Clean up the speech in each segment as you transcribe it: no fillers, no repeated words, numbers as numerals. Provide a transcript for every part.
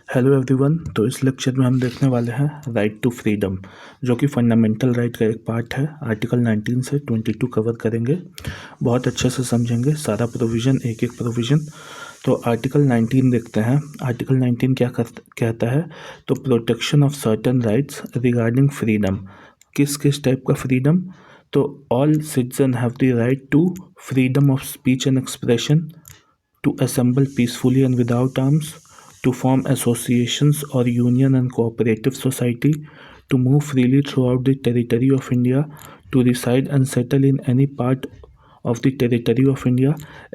Hello everyone. तो इस lecture में हम देखने वाले हैं राइट टू फ्रीडम, जो कि फंडामेंटल राइट का एक पार्ट है। आर्टिकल 19 से 22 कवर करेंगे, बहुत अच्छे से समझेंगे सारा प्रोविज़न, एक एक प्रोविज़न। तो आर्टिकल 19 देखते हैं। आर्टिकल 19 क्या कहता है? तो protection of certain rights regarding freedom. किस किस टाइप का फ्रीडम? तो all citizen have the right to freedom of speech and expression, to assemble peacefully and without arms, to form associations or union and cooperative society, to move freely throughout the territory of India, to reside and settle in any part of the territory of India।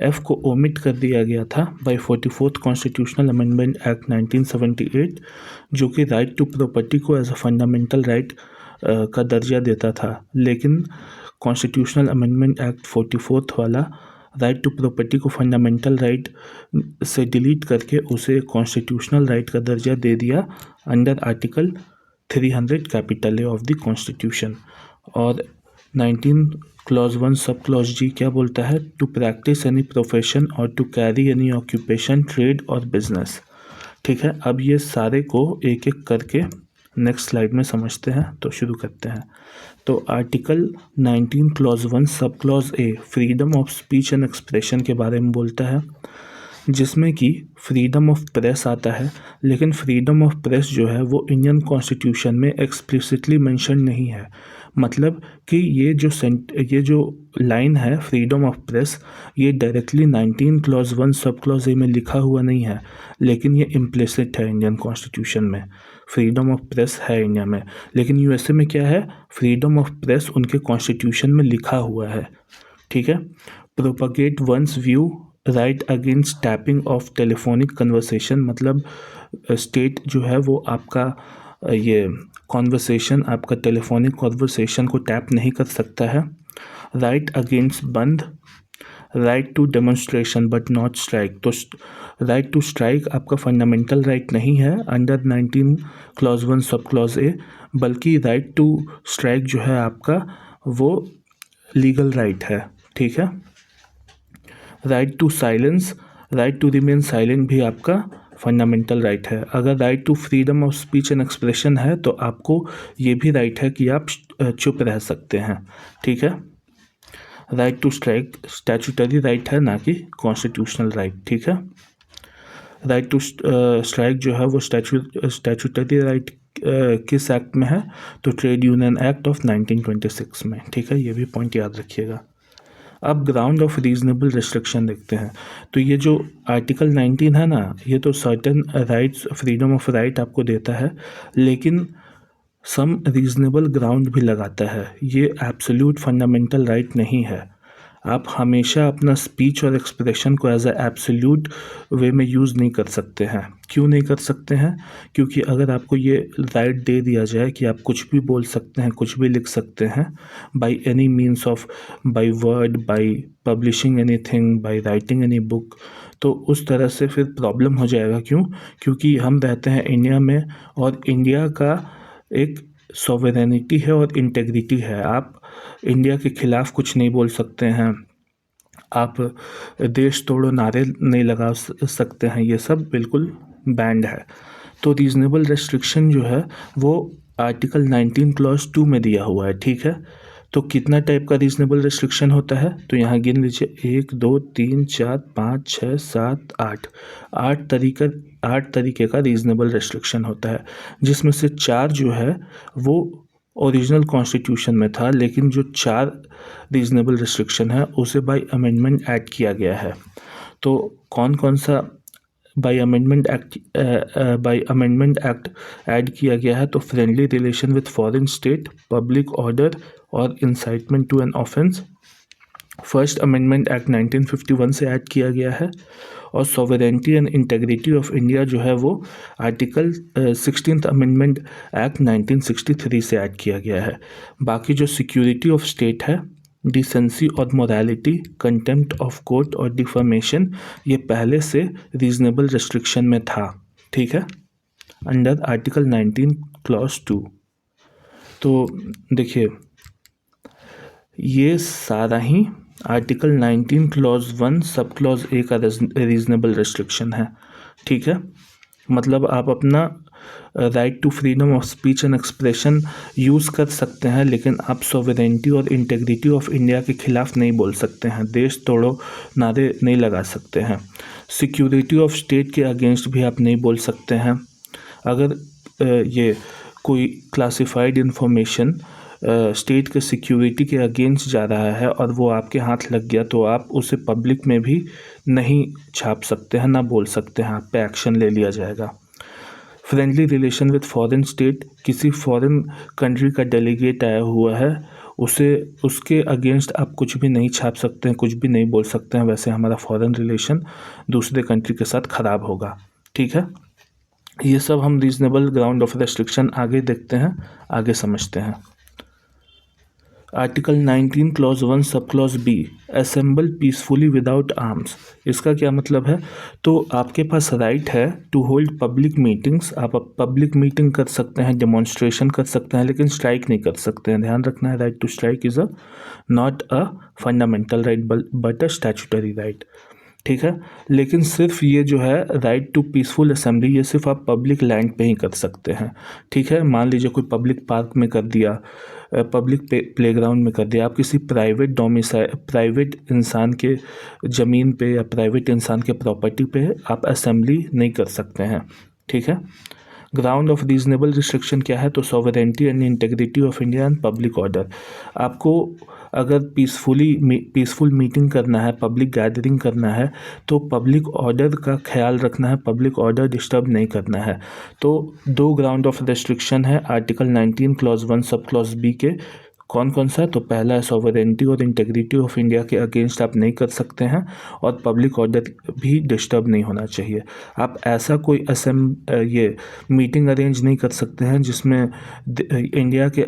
F को omit कर दिया गया था bye 44th constitutional amendment act 1978, जो कि right to property को as a fundamental right का दर्जा देता था, लेकिन कॉन्स्टिट्यूशनल अमेंडमेंट एक्ट 44th वाला राइट टू प्रॉपर्टी को फंडामेंटल राइट से डिलीट करके उसे कॉन्स्टिट्यूशनल राइट का दर्जा दे दिया under article 300 capital A of the constitution. और 19 क्लॉज 1 सब क्लॉज जी क्या बोलता है? टू प्रैक्टिस एनी प्रोफेशन और to carry any occupation, trade और बिजनेस। ठीक है, अब ये सारे को एक एक करके नेक्स्ट स्लाइड में समझते हैं। तो शुरू करते हैं। तो article 19 clause 1 sub clause A freedom of speech and expression के बारे में बोलता है, जिसमें कि फ्रीडम ऑफ प्रेस आता है। लेकिन फ्रीडम ऑफ प्रेस जो है वो इंडियन कॉन्स्टिट्यूशन में एक्सप्लिसिटली मेंशन नहीं है। मतलब कि ये जो लाइन है फ्रीडम ऑफ प्रेस, ये directly 19 clause 1 sub clause A में लिखा हुआ नहीं है, लेकिन ये इम्प्लिसिट है इंडियन कॉन्स्टिट्यूशन में। फ्रीडम ऑफ प्रेस है इंडिया में, लेकिन यूएसए में क्या है? फ्रीडम ऑफ प्रेस उनके कॉन्स्टिट्यूशन में लिखा हुआ है। ठीक है। Propagate one's view right against tapping of telephonic conversation, मतलब स्टेट जो है वो आपका ये कॉन्वर्सेशन, आपका टेलीफोनिक कॉन्वर्सेशन को टैप नहीं कर सकता है। Right against bandh, right to demonstration but not strike. तो राइट टू स्ट्राइक आपका फंडामेंटल राइट नहीं है under 19 clause 1 sub clause A, बल्कि राइट टू स्ट्राइक जो है आपका वो लीगल राइट है। ठीक है। Right to silence, right to remain silent भी आपका फंडामेंटल राइट है। अगर right to freedom of speech and expression है तो आपको ये भी राइट है कि आप चुप रह सकते हैं। ठीक है। Right to strike statutory right है, ना कि कॉन्स्टिट्यूशनल राइट। ठीक है। राइट टू स्ट्राइक जो है वो स्टैट्यूटरी राइट किस एक्ट में है? तो ट्रेड यूनियन एक्ट ऑफ 1926 में। ठीक है, ये भी पॉइंट याद रखिएगा। अब ग्राउंड ऑफ रीजनेबल रिस्ट्रिक्शन देखते हैं। तो ये जो आर्टिकल 19 है ना, ये तो certain rights, freedom of right आपको देता है, लेकिन सम रीजनेबल ग्राउंड भी लगाता है। ये एब्सोल्यूट फंडामेंटल राइट नहीं है। आप हमेशा अपना स्पीच और एक्सप्रेशन को एज अ एब्सोल्यूट वे में यूज़ नहीं कर सकते हैं। क्यों नहीं कर सकते हैं? क्योंकि अगर आपको ये राइट दे दिया जाए कि आप कुछ भी बोल सकते हैं, कुछ भी लिख सकते हैं, by any means of, by word, by publishing anything, by writing any book, तो उस तरह से फिर प्रॉब्लम हो जाएगा। क्यों? क्योंकि हम रहते हैं इंडिया में, और इंडिया का एक सॉवरेनिटी है और इंटेग्रिटी है। आप इंडिया के खिलाफ कुछ नहीं बोल सकते हैं, आप देश तोड़ो नारे नहीं लगा सकते हैं, ये सब बिल्कुल बैंड है। तो रीजनेबल रेस्ट्रिक्शन जो है वो आर्टिकल 19 क्लॉज 2 में दिया हुआ है। ठीक है। तो कितना टाइप का रीजनेबल रेस्ट्रिक्शन होता है? तो यहाँ गिन लीजिए, 1 2 3 4 5 6 7 8, 8 तरीके का रीजनेबल रेस्ट्रिक्शन होता है, जिसमें से 4 जो है वो ओरिजिनल कॉन्स्टिट्यूशन में था, लेकिन जो 4 रीजनेबल रिस्ट्रिक्शन है उसे बाय अमेंडमेंट ऐड किया गया है। तो कौन कौन सा बाय अमेंडमेंट एक्ट ऐड किया गया है? तो friendly relation with foreign state, public order और incitement to an offence first amendment act 1951 से ऐड किया गया है। और sovereignty and integrity of India जो है वो आर्टिकल 16th अमेंडमेंट एक्ट 1963 से ऐड किया गया है। बाकी जो सिक्योरिटी ऑफ स्टेट है, डिसेंसी और मोरालिटी, कंटेम्प्ट ऑफ कोर्ट और डिफर्मेशन, ये पहले से रीजनेबल रेस्ट्रिक्शन में था। ठीक है, अंडर आर्टिकल 19 क्लॉज 2। तो देखिए, ये सारा ही article 19 clause 1 sub clause A का रीजनेबल रेस्ट्रिक्शन है। ठीक है। मतलब आप अपना right to freedom of speech and expression use कर सकते हैं, लेकिन आप सॉवरेनिटी और इंटेग्रिटी ऑफ इंडिया के खिलाफ नहीं बोल सकते हैं, देश तोड़ो नारे नहीं लगा सकते हैं। सिक्योरिटी ऑफ स्टेट के अगेंस्ट भी आप नहीं बोल सकते हैं। अगर ये कोई क्लासिफाइड इंफॉर्मेशन स्टेट के सिक्योरिटी के अगेंस्ट जा रहा है और वो आपके हाथ लग गया, तो आप उसे पब्लिक में भी नहीं छाप सकते हैं, ना बोल सकते हैं, आप पे एक्शन ले लिया जाएगा। Friendly relation with foreign state, किसी फॉरेन कंट्री का डेलीगेट आया हुआ है, उसके अगेंस्ट आप कुछ भी नहीं छाप सकते हैं, कुछ भी नहीं बोल सकते हैं, वैसे हमारा फॉरेन रिलेशन दूसरे कंट्री के साथ ख़राब होगा। ठीक है, ये सब हम रीजनेबल ग्राउंड ऑफ रेस्ट्रिक्शन आगे देखते हैं, आगे समझते हैं। Article 19 clause 1 sub clause B, assemble peacefully without arms. इसका क्या मतलब है? तो आपके पास राइट है टू होल्ड पब्लिक मीटिंग्स, आप पब्लिक मीटिंग कर सकते हैं, डेमोन्स्ट्रेशन कर सकते हैं, लेकिन स्ट्राइक नहीं कर सकते हैं। ध्यान रखना है, right to strike is not a fundamental right but a statutory right. ठीक है, लेकिन सिर्फ ये जो है राइट टू पीसफुल असेंबली, ये सिर्फ आप पब्लिक लैंड पे ही कर सकते हैं। ठीक है, मान लीजिए कोई पब्लिक पार्क में कर दिया, पब्लिक प्लेग्राउंड में कर दिया, आप किसी प्राइवेट इंसान के ज़मीन पे या प्राइवेट इंसान के प्रॉपर्टी पे आप असेंबली नहीं कर सकते हैं। ठीक है, ग्राउंड ऑफ रीजनेबल रिस्ट्रिक्शन क्या है? तो sovereignty and integrity of India and public order. आपको अगर पीसफुल मीटिंग करना है, पब्लिक गैदरिंग करना है, तो पब्लिक ऑर्डर का ख्याल रखना है, पब्लिक ऑर्डर डिस्टर्ब नहीं करना है। तो दो ग्राउंड ऑफ रेस्ट्रिक्शन है article 19 clause 1 sub clause B के। कौन कौन सा? तो पहला है सॉवरेनिटी और इंटेग्रिटी ऑफ इंडिया के अगेंस्ट आप नहीं कर सकते हैं, और पब्लिक ऑर्डर भी डिस्टर्ब नहीं होना चाहिए। आप ऐसा कोई ये मीटिंग अरेंज नहीं कर सकते हैं जिसमें इंडिया के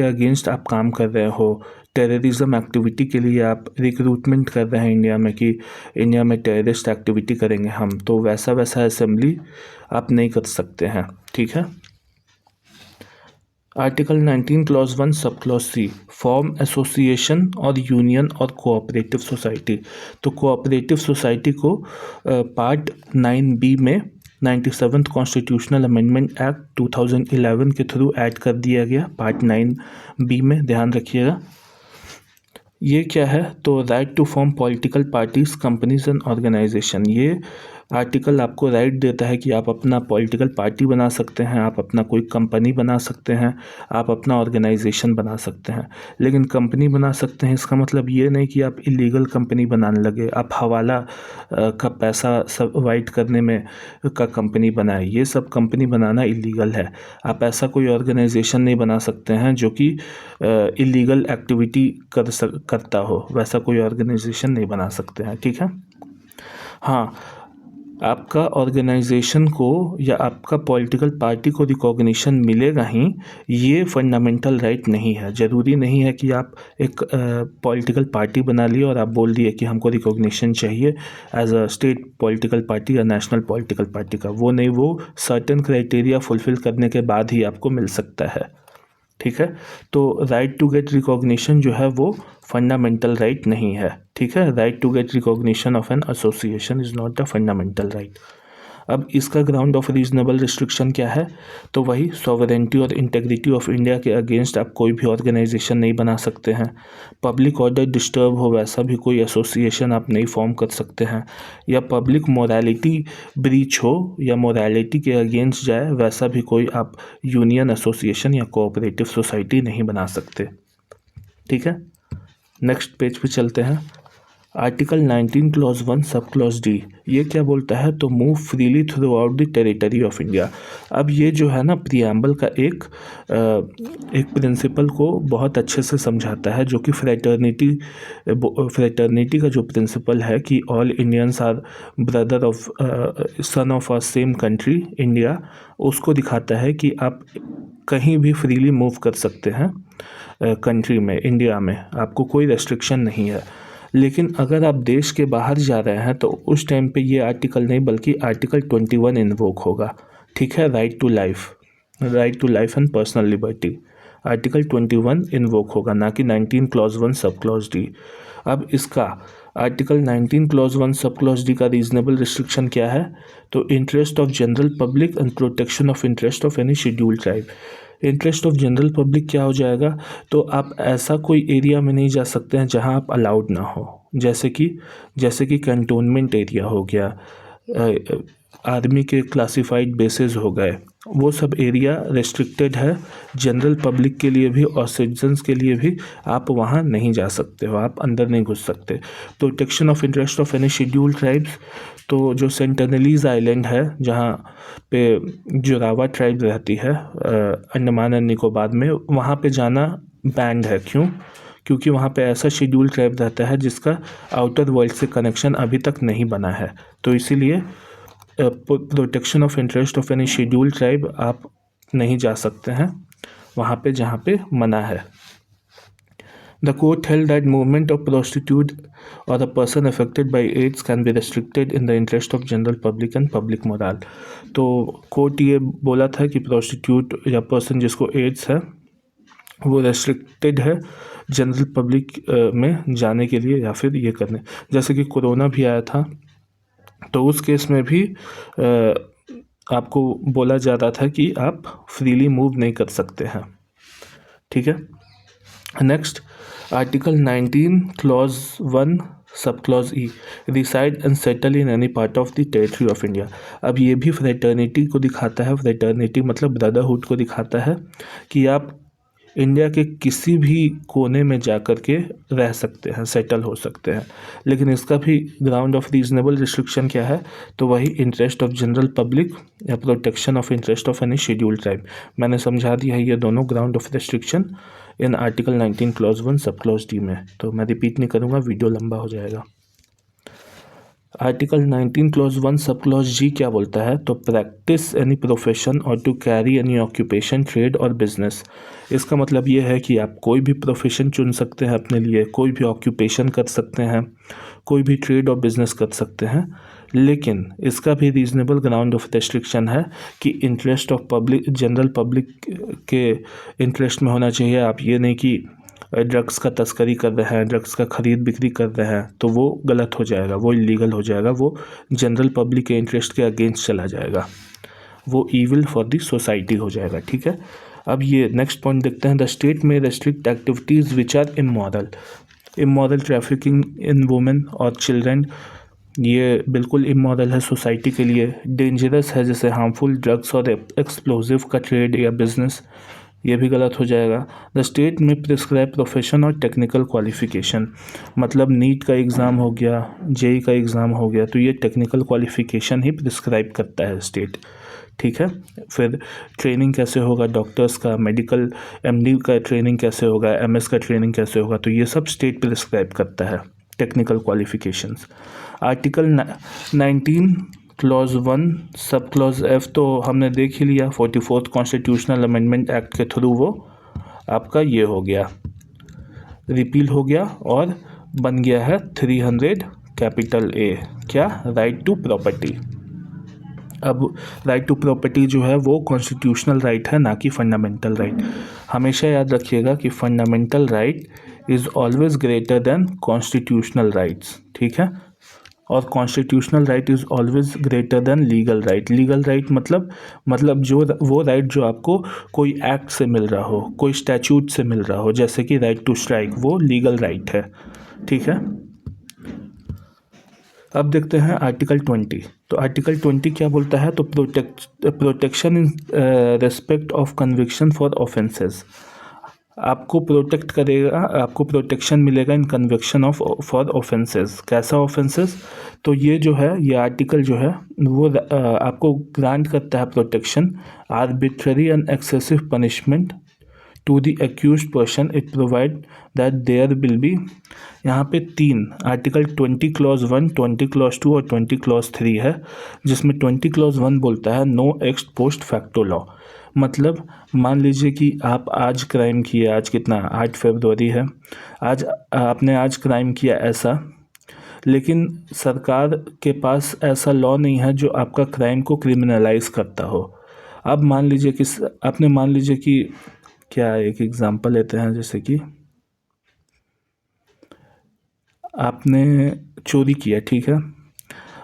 अगेंस्ट आप काम कर रहे हो, टेररिज्म एक्टिविटी के लिए आप रिक्रूटमेंट कर रहे हैं इंडिया में कि इंडिया में टेररिस्ट एक्टिविटी करेंगे हम, तो वैसा असेंबली आप नहीं कर सकते हैं। ठीक है, article 19 clause 1 sub clause C, form association और यूनियन और कोऑपरेटिव सोसाइटी। तो कोऑपरेटिव सोसाइटी को पार्ट 9B में 97th कॉन्स्टिट्यूशनल अमेंडमेंट एक्ट 2011 के थ्रू ऐड कर दिया गया, पार्ट 9B में, ध्यान रखिएगा। ये क्या है? तो right to form political parties, companies and organization. ये आर्टिकल आपको राइट देता है कि आप अपना पॉलिटिकल पार्टी बना सकते हैं, आप अपना कोई कंपनी बना सकते हैं, आप अपना ऑर्गेनाइजेशन बना सकते हैं। लेकिन कंपनी बना सकते हैं, इसका मतलब ये नहीं कि आप इलीगल कंपनी बनाने लगे, आप हवाला का पैसा सब वाइट करने में का कंपनी बनाए, ये सब कंपनी बनाना इलीगल है। आप ऐसा कोई ऑर्गेनाइजेशन नहीं बना सकते हैं जो कि इलीगल एक्टिविटी करता हो, वैसा कोई ऑर्गेनाइजेशन नहीं बना सकते हैं। ठीक है, हाँ, आपका ऑर्गेनाइजेशन को या आपका पॉलिटिकल पार्टी को रिकॉग्निशन मिलेगा ही, ये फंडामेंटल राइट नहीं है। ज़रूरी नहीं है कि आप एक पॉलिटिकल पार्टी बना लिए और आप बोल दिए कि हमको रिकॉग्निशन चाहिए as a state political party या नेशनल पॉलिटिकल पार्टी का, वो नहीं, वो सर्टेन क्राइटेरिया फुलफिल करने के बाद ही आपको मिल सकता है। ठीक है, तो राइट टू गेट रिकॉग्निशन जो है वो फंडामेंटल राइट नहीं है। ठीक है, right to get recognition of an association is not a fundamental right. अब इसका ग्राउंड ऑफ रीजनेबल रिस्ट्रिक्शन क्या है? तो वही सॉवरेनिटी और इंटेग्रिटी ऑफ इंडिया के अगेंस्ट आप कोई भी ऑर्गेनाइजेशन नहीं बना सकते हैं, पब्लिक ऑर्डर डिस्टर्ब हो वैसा भी कोई एसोसिएशन आप नहीं फॉर्म कर सकते हैं, या पब्लिक मोरालिटी ब्रीच हो या मोरालिटी के अगेंस्ट जाए वैसा भी कोई आप यूनियन, एसोसिएशन या कोऑपरेटिव सोसाइटी नहीं बना सकते। ठीक है, नेक्स्ट पेज पे चलते हैं। Article 19 clause 1 sub clause D, ये क्या बोलता है? तो move freely through out the territory of India. अब ये जो है ना, प्रियम्बल का एक प्रिंसिपल को बहुत अच्छे से समझाता है, जो कि फ्रेटर्निटी का जो प्रिंसिपल है कि all Indians are brother of son of a same country India, उसको दिखाता है कि आप कहीं भी फ्रीली मूव कर सकते हैं कंट्री में, इंडिया में, आपको कोई रेस्ट्रिक्शन नहीं है। लेकिन अगर आप देश के बाहर जा रहे हैं तो उस टाइम पे ये आर्टिकल नहीं बल्कि आर्टिकल 21 इन्वोक होगा। ठीक है, right to life and personal liberty. Article 21 invoke होगा, ना कि 19 क्लॉज 1 सब क्लॉज डी। अब इसका article 19 clause 1 sub clause D का रीजनेबल रिस्ट्रिक्शन क्या है? तो interest of general public and protection of interest of any scheduled tribe. Interest of general public क्या हो जाएगा? तो आप ऐसा कोई एरिया में नहीं जा सकते हैं जहां आप अलाउड ना हो, जैसे कि कैंटोनमेंट एरिया हो गया, आर्मी के क्लासिफाइड बेसेस हो गए, वो सब एरिया रेस्ट्रिक्टेड है जनरल पब्लिक के लिए भी और सिटीजन्स के लिए भी। आप वहाँ नहीं जा सकते हो, आप अंदर नहीं घुस सकते। Protection of interest of any scheduled tribes, तो जो सेंटिनलीज आइलैंड है जहाँ पे जोरावा ट्राइब रहती है अंडमान एंड निकोबार में, वहाँ पे जाना बैंड है। क्यों? क्योंकि वहाँ पे ऐसा शेड्यूल ट्राइब रहता है जिसका आउटर वर्ल्ड से कनेक्शन अभी तक नहीं बना है, तो इसीलिए protection of interest of any schedule tribe आप नहीं जा सकते हैं वहाँ पे जहाँ पे मना है। The court held that movement of prostitute और a person affected by AIDS can be restricted in the interest of general public and public moral. तो कोर्ट ये बोला था कि प्रोस्टिट्यूट या पर्सन जिसको एड्स है वो रेस्ट्रिक्टेड है जनरल पब्लिक में जाने के लिए या फिर ये करने। जैसे कि कोरोना भी आया था, तो उस केस में भी आपको बोला जा रहा था कि आप फ्रीली मूव नहीं कर सकते हैं। ठीक है। Next, article 19 clause 1 sub clause E, reside and settle in any part of the territory of India. अब ये भी फ्रेटर्निटी को दिखाता है। फ्रेटर्निटी मतलब ब्रदरहुड को दिखाता है कि आप इंडिया के किसी भी कोने में जा कर के रह सकते हैं, सेटल हो सकते हैं। लेकिन इसका भी ग्राउंड ऑफ रीजनेबल रिस्ट्रिक्शन क्या है? तो वही इंटरेस्ट ऑफ जनरल पब्लिक या protection of interest of any scheduled tribe. मैंने समझा दिया है ये दोनों ground of restriction in article 19 clause 1 sub clause D में, तो मैं रिपीट नहीं करूँगा, वीडियो लंबा हो जाएगा। आर्टिकल 19 क्लॉज 1 सब क्लॉज जी क्या बोलता है? तो प्रैक्टिस एनी प्रोफेशन और to carry any occupation, trade और बिजनेस। इसका मतलब ये है कि आप कोई भी प्रोफेशन चुन सकते हैं अपने लिए, कोई भी ऑक्यूपेशन कर सकते हैं, कोई भी ट्रेड और बिजनेस कर सकते हैं। लेकिन इसका भी रीजनेबल ग्राउंड ऑफ रेस्ट्रिक्शन है कि interest of public, general public के इंटरेस्ट में होना चाहिए। आप ये नहीं कि ड्रग्स का तस्करी कर रहे हैं, ड्रग्स का खरीद बिक्री कर रहे हैं, तो वो गलत हो जाएगा, वो इलीगल हो जाएगा, वो जनरल पब्लिक के इंटरेस्ट के अगेंस्ट चला जाएगा, वो ईविल फॉर द सोसाइटी हो जाएगा। ठीक है। अब ये नेक्स्ट पॉइंट देखते हैं। The state may restrict activities which are immoral. Immoral trafficking in women और चिल्ड्रन, ये बिल्कुल इमोरल है सोसाइटी के लिए, डेंजरस है, जैसे हार्मफुल ड्रग्स और एक्सप्लोजिव का ट्रेड या बिजनेस, ये भी गलत हो जाएगा। द स्टेट में प्रिस्क्राइब प्रोफेशन और टेक्निकल क्वालिफिकेशन, मतलब नीट का एग्ज़ाम हो गया, जेई का एग्ज़ाम हो गया, तो ये टेक्निकल क्वालिफिकेशन ही प्रिस्क्राइब करता है स्टेट। ठीक है। फिर ट्रेनिंग कैसे होगा डॉक्टर्स का, मेडिकल एमडी का ट्रेनिंग कैसे होगा, एमएस का ट्रेनिंग कैसे होगा, तो ये सब स्टेट प्रिस्क्राइब करता है technical qualifications. Article 19 clause 1 sub clause F तो हमने देख ही लिया, 44th कॉन्स्टिट्यूशनल अमेंडमेंट एक्ट के थ्रू वो आपका ये हो गया, रिपील हो गया और बन गया है 300 कैपिटल ए, क्या? Right to property. अब राइट टू प्रॉपर्टी जो है वो कॉन्स्टिट्यूशनल राइट है, ना कि फंडामेंटल राइट। हमेशा याद रखिएगा कि fundamental right is always greater than constitutional rights. ठीक है। और constitutional right is always greater than legal right. Legal right मतलब जो वो राइट जो आपको कोई एक्ट से मिल रहा हो, कोई स्टैच्यूट से मिल रहा हो, जैसे कि राइट टू स्ट्राइक, वो लीगल राइट है। ठीक है। अब देखते हैं आर्टिकल 20। तो आर्टिकल 20 क्या बोलता है? तो protection in respect of conviction for offences. आपको प्रोटेक्ट करेगा, आपको प्रोटेक्शन मिलेगा इन कन्विक्शन ऑफ फॉर ऑफेंसेस। कैसा ऑफेंसेस? तो ये जो है, ये आर्टिकल जो है वो आपको ग्रांट करता है protection, arbitrary and excessive punishment to the accused person. It provide that there will be, यहाँ पे 3 आर्टिकल 20 क्लॉज 1, 20 क्लॉज 2 और 20 क्लॉज 3 है, जिसमें 20 क्लॉज 1 बोलता है no ex post facto law. मतलब मान लीजिए कि आप आज क्राइम किए, आज कितना, 8 फरवरी है, आज आपने आज क्राइम किया ऐसा, लेकिन सरकार के पास ऐसा लॉ नहीं है जो आपका क्राइम को क्रिमिनलाइज करता हो। अब मान लीजिए कि आपने मान लीजिए क्या एक एग्जांपल लेते हैं, जैसे कि आपने चोरी किया, ठीक है।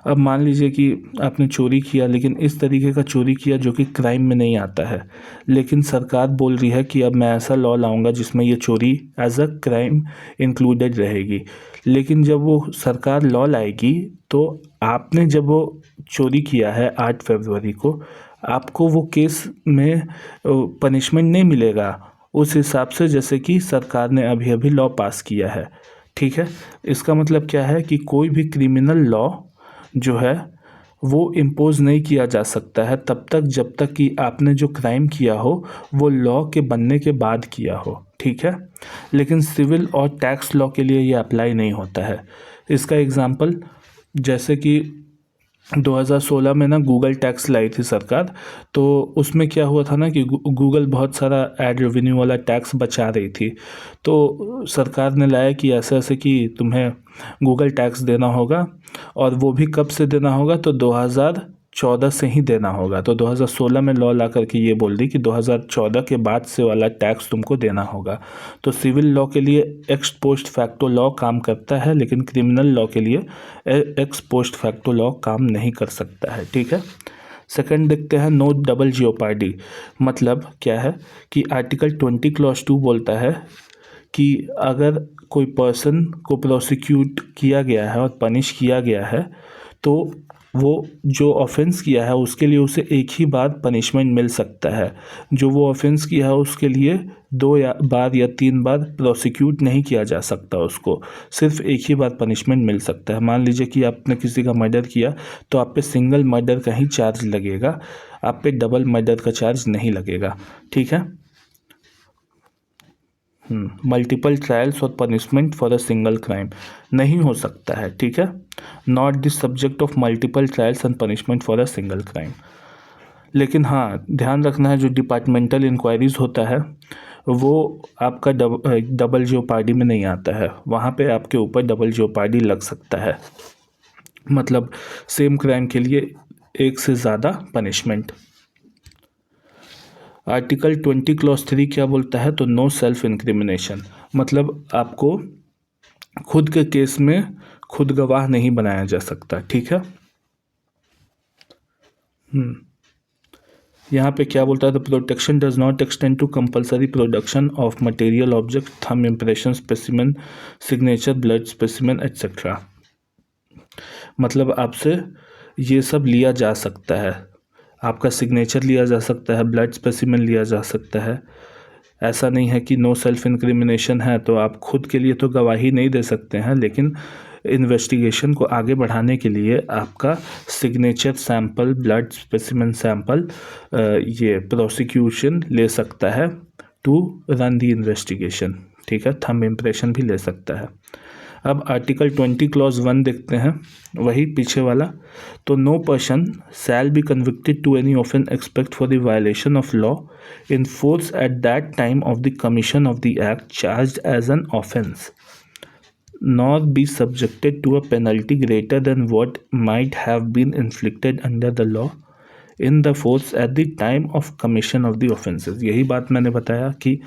अब मान लीजिए कि आपने चोरी किया, लेकिन इस तरीके का चोरी किया जो कि क्राइम में नहीं आता है, लेकिन सरकार बोल रही है कि अब मैं ऐसा लॉ लाऊंगा जिसमें ये चोरी एज अ क्राइम इंक्लूडेड रहेगी। लेकिन जब वो सरकार लॉ लाएगी तो आपने जब वो चोरी किया है 8 फरवरी को, आपको वो केस में पनिशमेंट नहीं मिलेगा उस हिसाब से जैसे कि सरकार ने अभी अभी लॉ पास किया है, ठीक है। इसका मतलब क्या है कि कोई भी क्रिमिनल लॉ जो है वो इम्पोज नहीं किया जा सकता है तब तक जब तक कि आपने जो क्राइम किया हो वो लॉ के बनने के बाद किया हो, ठीक है। लेकिन सिविल और टैक्स लॉ के लिए ये अप्लाई नहीं होता है। इसका एग्जांपल, जैसे कि 2016 में ना गूगल टैक्स लाई थी सरकार, तो उसमें क्या हुआ था ना कि गूगल बहुत सारा एड रेवेन्यू वाला टैक्स बचा रही थी। तो सरकार ने लाया कि ऐसे ऐसे कि तुम्हें गूगल टैक्स देना होगा, और वो भी कब से देना होगा, तो 2014 से ही देना होगा। तो 2016 में लॉ ला करके ये बोल दी कि 2014 के बाद से वाला टैक्स तुमको देना होगा। तो सिविल लॉ के लिए एक्स पोस्ट फैक्टो लॉ काम करता है, लेकिन क्रिमिनल लॉ के लिए एक्स पोस्ट फैक्टो लॉ काम नहीं कर सकता है, ठीक है। सेकंड देखते हैं, नो डबल जियोपार्डी। मतलब क्या है कि आर्टिकल 20 क्लॉज 2 बोलता है कि अगर कोई पर्सन को प्रोसिक्यूट किया गया है और पनिश किया गया है तो वो जो ऑफेंस किया है उसके लिए उसे एक ही बार पनिशमेंट मिल सकता है। जो वो ऑफेंस किया है उसके लिए 2 बार या 3 बार प्रोसिक्यूट नहीं किया जा सकता, उसको सिर्फ एक ही बार पनिशमेंट मिल सकता है। मान लीजिए कि आपने किसी का मर्डर किया तो आप पे सिंगल मर्डर का ही चार्ज लगेगा, आप पे डबल मर्डर का चार्ज नहीं लगेगा, ठीक है। मल्टीपल ट्रायल्स और punishment for a single crime नहीं हो सकता है, ठीक है। Not the subject of multiple trials and punishment for a single crime. लेकिन हाँ, ध्यान रखना है, जो डिपार्टमेंटल इंक्वायरीज होता है वो आपका डबल जियोपार्डी में नहीं आता है, वहाँ पे आपके ऊपर डबल जियोपार्डी लग सकता है। मतलब सेम क्राइम के लिए एक से ज़्यादा पनिशमेंट। आर्टिकल 20 क्लॉज 3 क्या बोलता है, तो नो सेल्फ इंक्रिमिनेशन। मतलब आपको खुद के केस में खुद गवाह नहीं बनाया जा सकता, ठीक है। यहाँ पे क्या बोलता है, the protection does not extend to compulsory production of material object, thumb impression, specimen, signature, blood specimen etcetera. मतलब आपसे ये सब लिया जा सकता है, आपका सिग्नेचर लिया जा सकता है, ब्लड स्पेसिमेन लिया जा सकता है। ऐसा नहीं है कि नो सेल्फ इंक्रिमिनेशन है तो आप खुद के लिए तो गवाही नहीं दे सकते हैं, लेकिन इन्वेस्टिगेशन को आगे बढ़ाने के लिए आपका signature sample, blood specimen sample ये प्रोसिक्यूशन ले सकता है टू रन दी इन्वेस्टिगेशन, ठीक है। थंब इम्प्रेशन भी ले सकता है। अब आर्टिकल 20 क्लॉज 1 देखते हैं, वही पीछे वाला। तो no person shall be convicted to any offence expect for the violation of law in force at that time of the commission of the act charged as an offence, nor be subjected to a penalty greater than what might have been inflicted under the law in the force at the time of commission of the offenses। यही बात मैंने बताया कि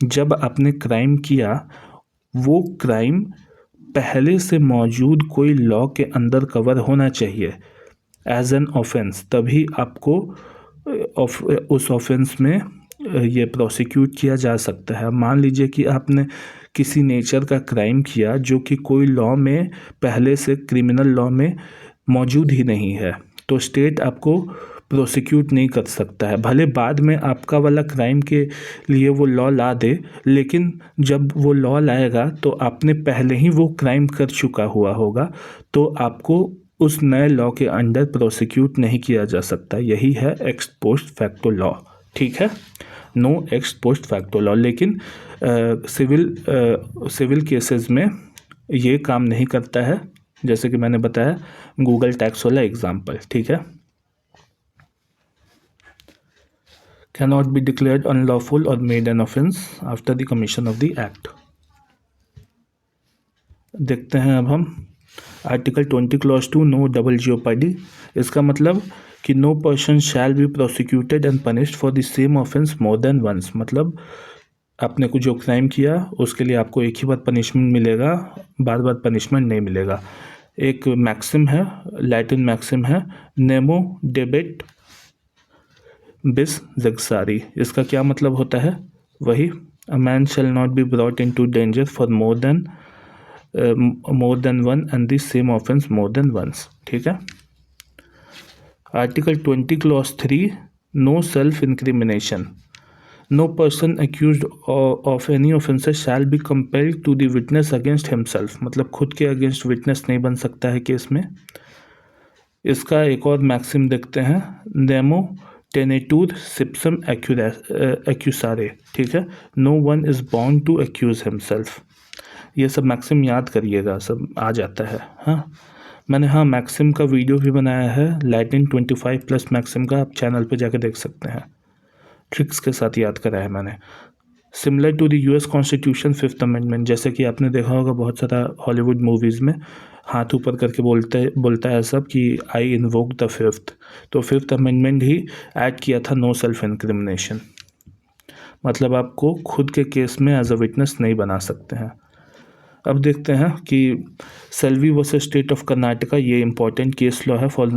जब आपने crime किया वो crime पहले से मौजूद कोई लॉ के अंदर कवर होना चाहिए एज एन ऑफेंस, तभी आपको उस ऑफेंस में ये प्रोसिक्यूट किया जा सकता है। मान लीजिए कि आपने किसी नेचर का क्राइम किया जो कि कोई लॉ में पहले से क्रिमिनल लॉ में मौजूद ही नहीं है, तो स्टेट आपको प्रोसिक्यूट नहीं कर सकता है। भले बाद में आपका वाला क्राइम के लिए वो लॉ ला दे, लेकिन जब वो लॉ लाएगा तो आपने पहले ही वो क्राइम कर चुका हुआ होगा, तो आपको उस नए लॉ के अंडर प्रोसिक्यूट नहीं किया जा सकता। यही है एक्स पोस्ट फैक्टो लॉ, ठीक है। No ex post facto law. लेकिन सिविल केसेस में ये काम नहीं करता है, जैसे कि मैंने बताया गूगल टैक्स वाला एग्जांपल, ठीक है। cannot be declared unlawful or made an offense after the commission of the act। देखते हैं अब हम article 20 clause 2 no double jeopardy. इसका मतलब कि no person shall be prosecuted and punished for the same offence more than once. मतलब आपने कुछ जो क्राइम किया उसके लिए आपको एक ही बार पनिशमेंट मिलेगा, बार बार पनिशमेंट नहीं मिलेगा। एक मैक्सिम है, लैटिन मैक्सिम है, नेमो डेबिट बिस ज़िग्ज़ारी। इसका क्या मतलब होता है? वही, a man shall not be brought into danger for more than one and the same offence more than once. ठीक है। Article 20 clause 3, no self incrimination. No person accused of any offences shall be compelled to the witness against himself। मतलब खुद के against witness नहीं बन सकता है case में। इसका एक और मैक्सिम देखते हैं, नेमो टेनेटूर सिप्सम एक्यूसारे। ठीक है, no one is bound to accuse himself. ये सब मैक्सिम याद करिएगा, सब आ जाता है। हाँ, मैंने मैक्सिम का वीडियो भी बनाया है, लैटिन 25+ मैक्सिम का, आप चैनल पे जाके देख सकते हैं। ट्रिक्स के साथ याद करा है मैंने। Similar to the US constitution 5th amendment, जैसे कि आपने देखा होगा बहुत सारा हॉलीवुड मूवीज़ में हाथ ऊपर करके बोलता है सब कि आई इन्वोक द 5th। तो 5th अमेंडमेंट ही ऐड किया था नो सेल्फ इंक्रिमिनेशन। मतलब आपको खुद के केस में एज अ विटनेस नहीं बना सकते हैं। अब देखते हैं कि Selvi versus state of Karnataka, ये इंपॉर्टेंट केस लॉ है फॉर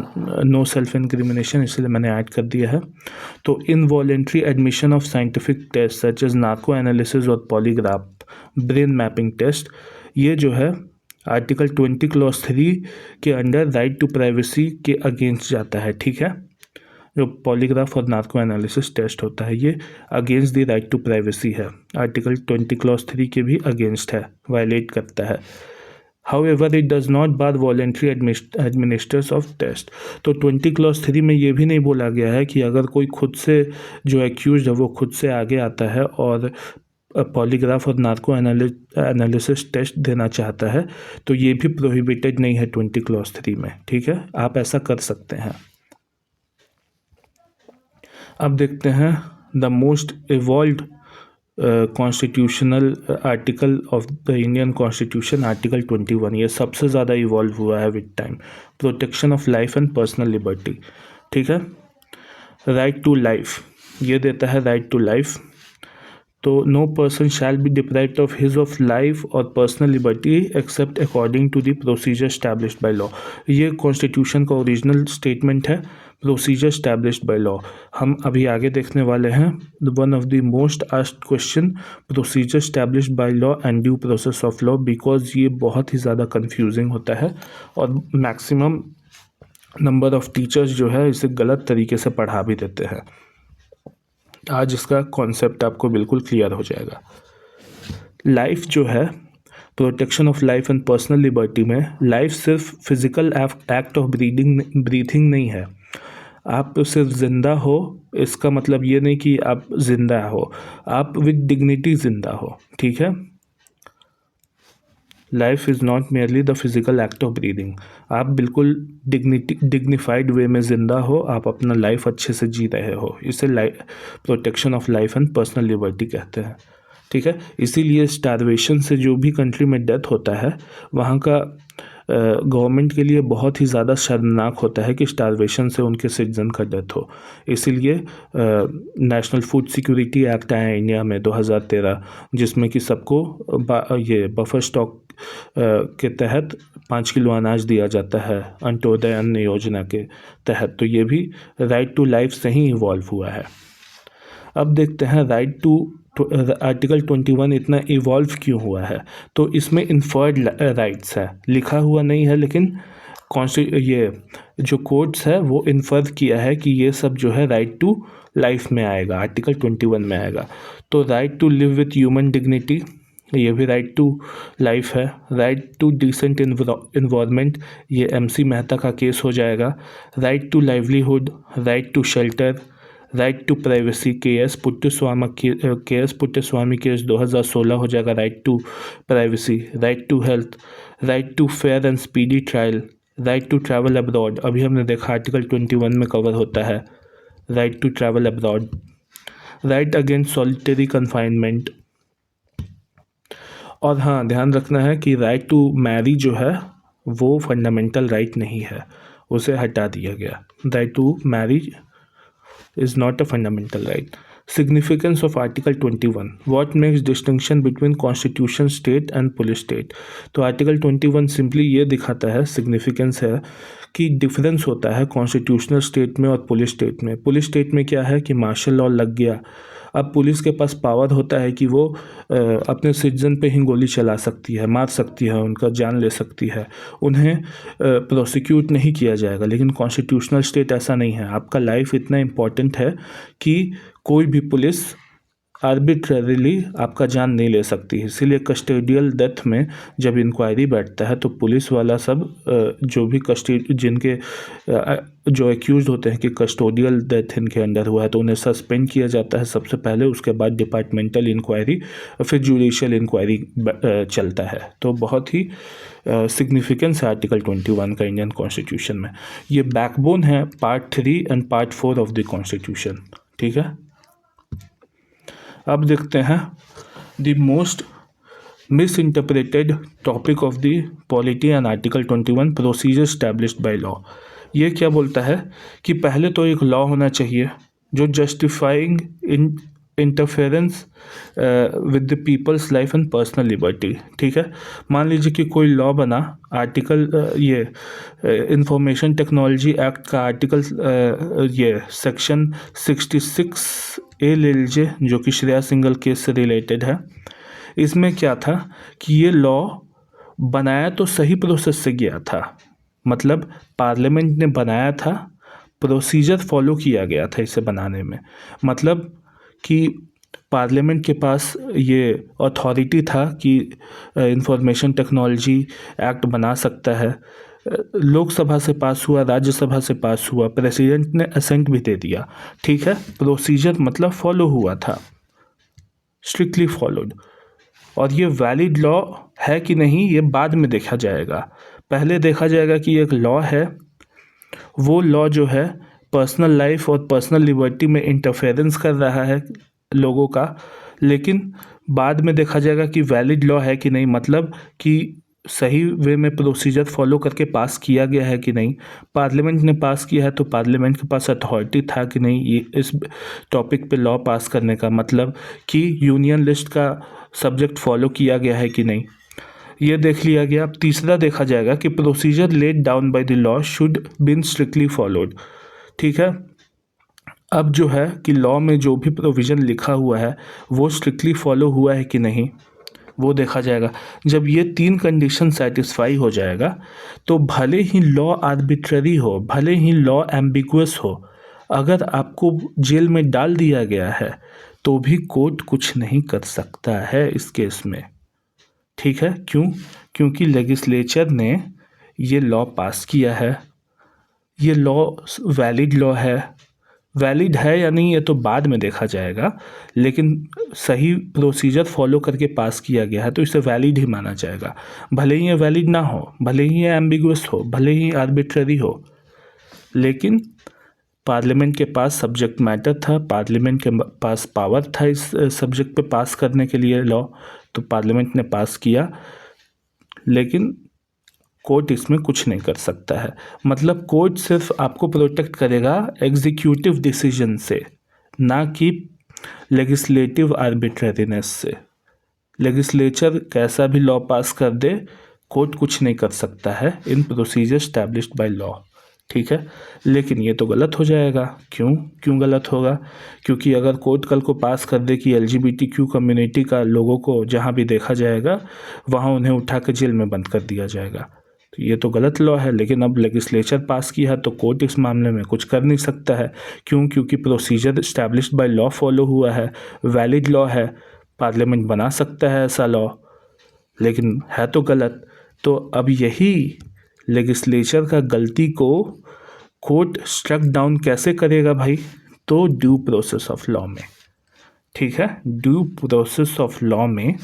नो सेल्फ इंक्रिमिनेशन, इसलिए मैंने ऐड कर दिया है। तो involuntary admission of scientific test such as narco analysis और पॉलीग्राफ ब्रेन मैपिंग टेस्ट, ये जो है आर्टिकल 20 क्लॉज 3 के अंडर राइट टू प्राइवेसी के अगेंस्ट जाता है। ठीक है, जो पॉलीग्राफ और नार्को एनालिसिस टेस्ट होता है ये against the right to privacy है, आर्टिकल 20 क्लॉज 3 के भी अगेंस्ट है, वायलेट करता है। However, it does not bar voluntary administrators of test। तो 20 क्लॉज 3 में ये भी नहीं बोला गया है कि अगर कोई खुद से जो एक्यूज है वो खुद से आगे आता है और पॉलीग्राफ और नार्को एनालिसिस टेस्ट देना चाहता है तो ये भी प्रोहिबिटेड नहीं है 20 क्लॉज 3 में। ठीक है, आप ऐसा कर सकते हैं। अब देखते हैं the most evolved constitutional article of the Indian constitution, article 21। ये सबसे ज़्यादा इवॉल्व हुआ है with time. Protection of life and personal liberty. ठीक है, राइट टू लाइफ, ये देता है राइट टू लाइफ। तो no person shall be deprived of his of life और personal liberty except according to the procedure established by law. ये constitution का original statement है, प्रोसीजर स्टैब्लिश्ड बाय लॉ। हम अभी आगे देखने वाले हैं one of the most asked question, procedure established by law and due process of law, because ये बहुत ही ज़्यादा कन्फ्यूजिंग होता है और मैक्सिमम नंबर ऑफ टीचर्स जो है इसे गलत तरीके से पढ़ा भी देते हैं। आज इसका कॉन्सेप्ट आपको बिल्कुल क्लियर हो जाएगा। लाइफ जो है, protection of life and personal liberty में लाइफ सिर्फ फिजिकल एक्ट ऑफ ब्रीथिंग नहीं है। आप सिर्फ ज़िंदा हो इसका मतलब ये नहीं कि आप ज़िंदा हो, आप विद डिग्निटी ज़िंदा हो। ठीक है, life is not merely the physical act of breathing. आप बिल्कुल डिग्निफाइड वे में ज़िंदा हो, आप अपना लाइफ अच्छे से जी रहे हो, इसे protection of life and personal liberty कहते हैं। ठीक है, इसीलिए स्टारवेशन से जो भी कंट्री में डेथ होता है वहाँ का गवर्नमेंट के लिए बहुत ही ज़्यादा शर्मनाक होता है कि स्टारवेशन से उनके सिटीजन का डेथ हो। इसीलिए नेशनल फूड सिक्योरिटी एक्ट आया इंडिया में 2013, जिसमें कि सबको ये बफर स्टॉक के तहत 5 किलो अनाज दिया जाता है अंत्योदय अन्न योजना के तहत। तो ये भी राइट टू लाइफ से ही इवॉल्व हुआ है। अब देखते हैं राइट टू आर्टिकल 21 इतना इवॉल्व क्यों हुआ है। तो इसमें इन्फर्ड राइट्स है, लिखा हुआ नहीं है, लेकिन ये जो कोर्ट्स है वो इन्फर किया है कि ये सब जो है राइट टू लाइफ में आएगा, आर्टिकल 21 में आएगा। तो right to live with human dignity, ये भी राइट टू लाइफ है। राइट टू डिसेंट इन्वायरमेंट, ये MC मेहता का केस हो जाएगा। Right to livelihood, right to shelter, right to privacy, KS Puttaswamy case 2016 हो जाएगा, right to privacy. Right to health, right to fair and speedy trial, right to travel abroad, अभी हमने देखा article 21 में कवर होता है, right to travel abroad. Right against solitary confinement. और हाँ, ध्यान रखना है कि राइट टू मैरी जो है वो फंडामेंटल राइट नहीं है, उसे हटा दिया गया। Right to marry is not a fundamental right. Significance of article 21, what makes distinction between constitution state and police state. तो आर्टिकल 21 सिंपली ये दिखाता है, सिग्निफिकेंस है कि डिफरेंस होता है कॉन्स्टिट्यूशनल स्टेट में और पुलिस स्टेट में। पुलिस स्टेट में क्या है कि मार्शल लॉ लग गया, अब पुलिस के पास पावर होता है कि वो अपने सिटीजन पे ही गोली चला सकती है, मार सकती है, उनका जान ले सकती है, उन्हें प्रोसिक्यूट नहीं किया जाएगा। लेकिन कॉन्स्टिट्यूशनल स्टेट ऐसा नहीं है, आपका लाइफ इतना इम्पोर्टेंट है कि कोई भी पुलिस आर्बिट्ररीली आपका जान नहीं ले सकती। इसीलिए कस्टोडियल डेथ में जब इंक्वायरी बैठता है तो पुलिस वाला सब जो भी जिनके जो एक्यूज होते हैं कि कस्टोडियल डेथ इनके अंडर हुआ है तो उन्हें सस्पेंड किया जाता है सबसे पहले, उसके बाद डिपार्टमेंटल इंक्वायरी, फिर जुडिशियल इंक्वायरी चलता है। तो बहुत ही सिग्निफिकेंस है आर्टिकल 21 का इंडियन कॉन्स्टिट्यूशन में। ये बैकबोन है part 3 and part 4 of the constitution. ठीक है, अब देखते हैं the most miss interpreted topic of the polity and article 21, procedure established bye law. ये क्या बोलता है कि पहले तो एक लॉ होना चाहिए जो justifying interference with the people's life and personal liberty. ठीक है, मान लीजिए कि कोई लॉ बना, आर्टिकल ये इंफॉर्मेशन टेक्नोलॉजी एक्ट का आर्टिकल ये सेक्शन 66A ले लीजिए, जो कि श्रेया सिंगल केस से रिलेटेड है। इसमें क्या था कि ये लॉ बनाया तो सही प्रोसेस से गया था, मतलब पार्लियामेंट ने बनाया था, प्रोसीजर फॉलो किया गया था इसे बनाने में, मतलब कि पार्लियामेंट के पास ये अथॉरिटी था कि इंफॉर्मेशन टेक्नोलॉजी एक्ट बना सकता है, लोकसभा से पास हुआ, राज्यसभा से पास हुआ, प्रेसिडेंट ने असेंट भी दे दिया। ठीक है, प्रोसीजर मतलब फॉलो हुआ था, स्ट्रिक्टली फॉलोड। और ये वैलिड लॉ है कि नहीं ये बाद में देखा जाएगा, पहले देखा जाएगा कि एक लॉ है, वो लॉ जो है पर्सनल लाइफ और पर्सनल लिबर्टी में इंटरफेरेंस कर रहा है लोगों का, लेकिन बाद में देखा जाएगा कि वैलिड लॉ है कि नहीं, मतलब कि सही वे में प्रोसीजर फॉलो करके पास किया गया है कि नहीं, पार्लियामेंट ने पास किया है तो पार्लियामेंट के पास अथॉरिटी था कि नहीं ये इस टॉपिक पे लॉ पास करने का, मतलब कि यूनियन लिस्ट का सब्जेक्ट फॉलो किया गया है कि नहीं, ये देख लिया गया। अब तीसरा देखा जाएगा कि procedure laid down by the law should been strictly followed. ठीक है, अब जो है कि लॉ में जो भी प्रोविज़न लिखा हुआ है वो स्ट्रिक्टली फॉलो हुआ है कि नहीं वो देखा जाएगा। जब ये 3 कंडीशन सेटिस्फाई हो जाएगा तो भले ही लॉ आर्बिट्ररी हो, भले ही लॉ एम्बिगुअस हो, अगर आपको जेल में डाल दिया गया है तो भी कोर्ट कुछ नहीं कर सकता है इस केस में। ठीक है, क्यों? क्योंकि लेजिस्लेचर ने ये लॉ पास किया है, ये लॉ वैलिड लॉ है। वैलिड है या नहीं ये तो बाद में देखा जाएगा, लेकिन सही प्रोसीजर फॉलो करके पास किया गया है तो इसे वैलिड ही माना जाएगा, भले ही ये वैलिड ना हो, भले ही ये एम्बिगुअस हो, भले ही आर्बिट्ररी हो। लेकिन पार्लियामेंट के पास सब्जेक्ट मैटर था, पार्लियामेंट के पास पावर था इस सब्जेक्ट पे पास करने के लिए लॉ, तो पार्लियामेंट ने पास किया, लेकिन कोर्ट इसमें कुछ नहीं कर सकता है। मतलब कोर्ट सिर्फ आपको प्रोटेक्ट करेगा एग्जीक्यूटिव डिसीजन से, ना कि लेजिस्लेटिव आर्बिट्रेरीनेस से। लेजिस्लेचर कैसा भी लॉ पास कर दे, कोर्ट कुछ नहीं कर सकता है इन प्रोसीजर एस्टैब्लिश्ड बाय लॉ। ठीक है, लेकिन ये तो गलत हो जाएगा। क्यों गलत होगा? क्योंकि अगर कोर्ट कल को पास कर दे कि LGBTQ कम्युनिटी का लोगों को जहाँ भी देखा जाएगा वहाँ उन्हें उठा के जेल में बंद कर दिया जाएगा, तो ये तो गलत लॉ है। लेकिन अब लेजिस्लेचर पास किया है तो कोर्ट इस मामले में कुछ कर नहीं सकता है। क्योंकि procedure established by law follow हुआ है, वैलिड लॉ है, पार्लियामेंट बना सकता है ऐसा लॉ, लेकिन है तो गलत। तो अब यही लेजिस्लेचर का गलती को कोर्ट स्ट्रक डाउन कैसे करेगा भाई? तो ड्यू प्रोसेस ऑफ लॉ में। ठीक है, ड्यू प्रोसेस ऑफ लॉ में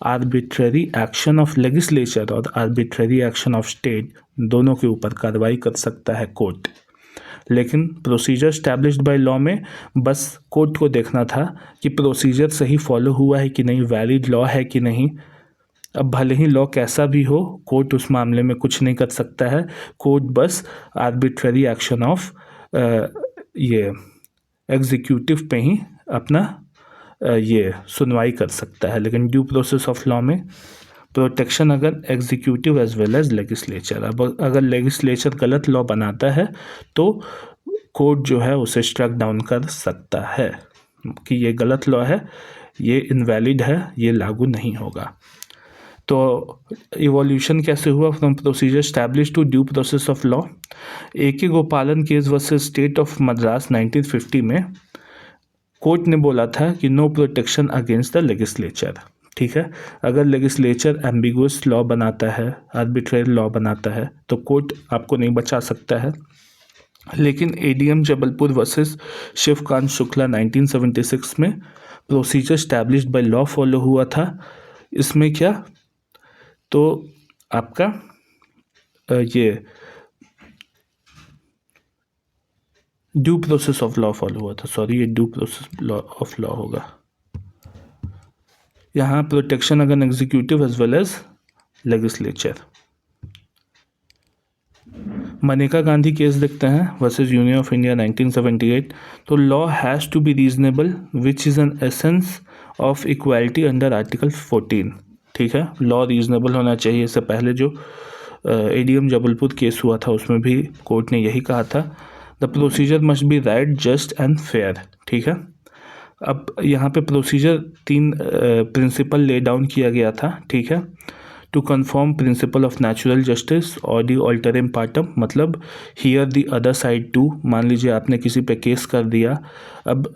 आर्बिट्ररी एक्शन ऑफ लेजिस्लेचर और आर्बिट्ररी एक्शन ऑफ स्टेट दोनों के ऊपर कार्रवाई कर सकता है कोर्ट। लेकिन प्रोसीजर एस्टैब्लिश्ड बाय लॉ में बस कोर्ट को देखना था कि प्रोसीजर सही फॉलो हुआ है कि नहीं, वैलिड लॉ है कि नहीं। अब भले ही लॉ कैसा भी हो, कोर्ट उस मामले में कुछ नहीं कर सकता है। कोर्ट बस आर्बिट्ररी एक्शन ऑफ ये एग्जीक्यूटिव पे ही अपना ये सुनवाई कर सकता है। लेकिन ड्यू प्रोसेस ऑफ लॉ में प्रोटेक्शन अगर executive as well as legislature, अब अगर लेजिस्लेचर गलत लॉ बनाता है तो कोर्ट जो है उसे स्ट्राइक डाउन कर सकता है कि ये गलत लॉ है, ये इनवैलिड है, ये लागू नहीं होगा। तो इवोल्यूशन कैसे हुआ from procedure establish to due process of law. A.K. Gopalan case versus state of Madras 1950 में कोर्ट ने बोला था कि no protection against the legislature. ठीक है, अगर लेजिस्लेचर एम्बिगुअस लॉ बनाता है, आर्बिट्रेरी लॉ बनाता है, तो कोर्ट आपको नहीं बचा सकता है। लेकिन ADM जबलपुर वर्सेस शिवकांत शुक्ला 1976 में procedure established by law follow हुआ था। इसमें क्या, तो आपका ये due process of law follow हुआ था, सॉरी ये ड्यू प्रोसेस ऑफ लॉ होगा। यहाँ protection against executive as well as legislature. Maneka Gandhi case देखते हैं वर्सेस यूनियन ऑफ इंडिया 1978। तो law has to be reasonable which is an essence of equality under article 14। ठीक है, लॉ रीजनेबल होना चाहिए। इससे पहले जो ADM जबलपुर केस हुआ था उसमें भी कोर्ट ने यही कहा था, the procedure must be right, just and fair. ठीक है, अब यहाँ पे प्रोसीजर 3 प्रिंसिपल ले डाउन किया गया था। ठीक है, to confirm principle of natural justice, audi alteram partem, मतलब hear the other side too. मान लीजिए आपने किसी पे केस कर दिया, अब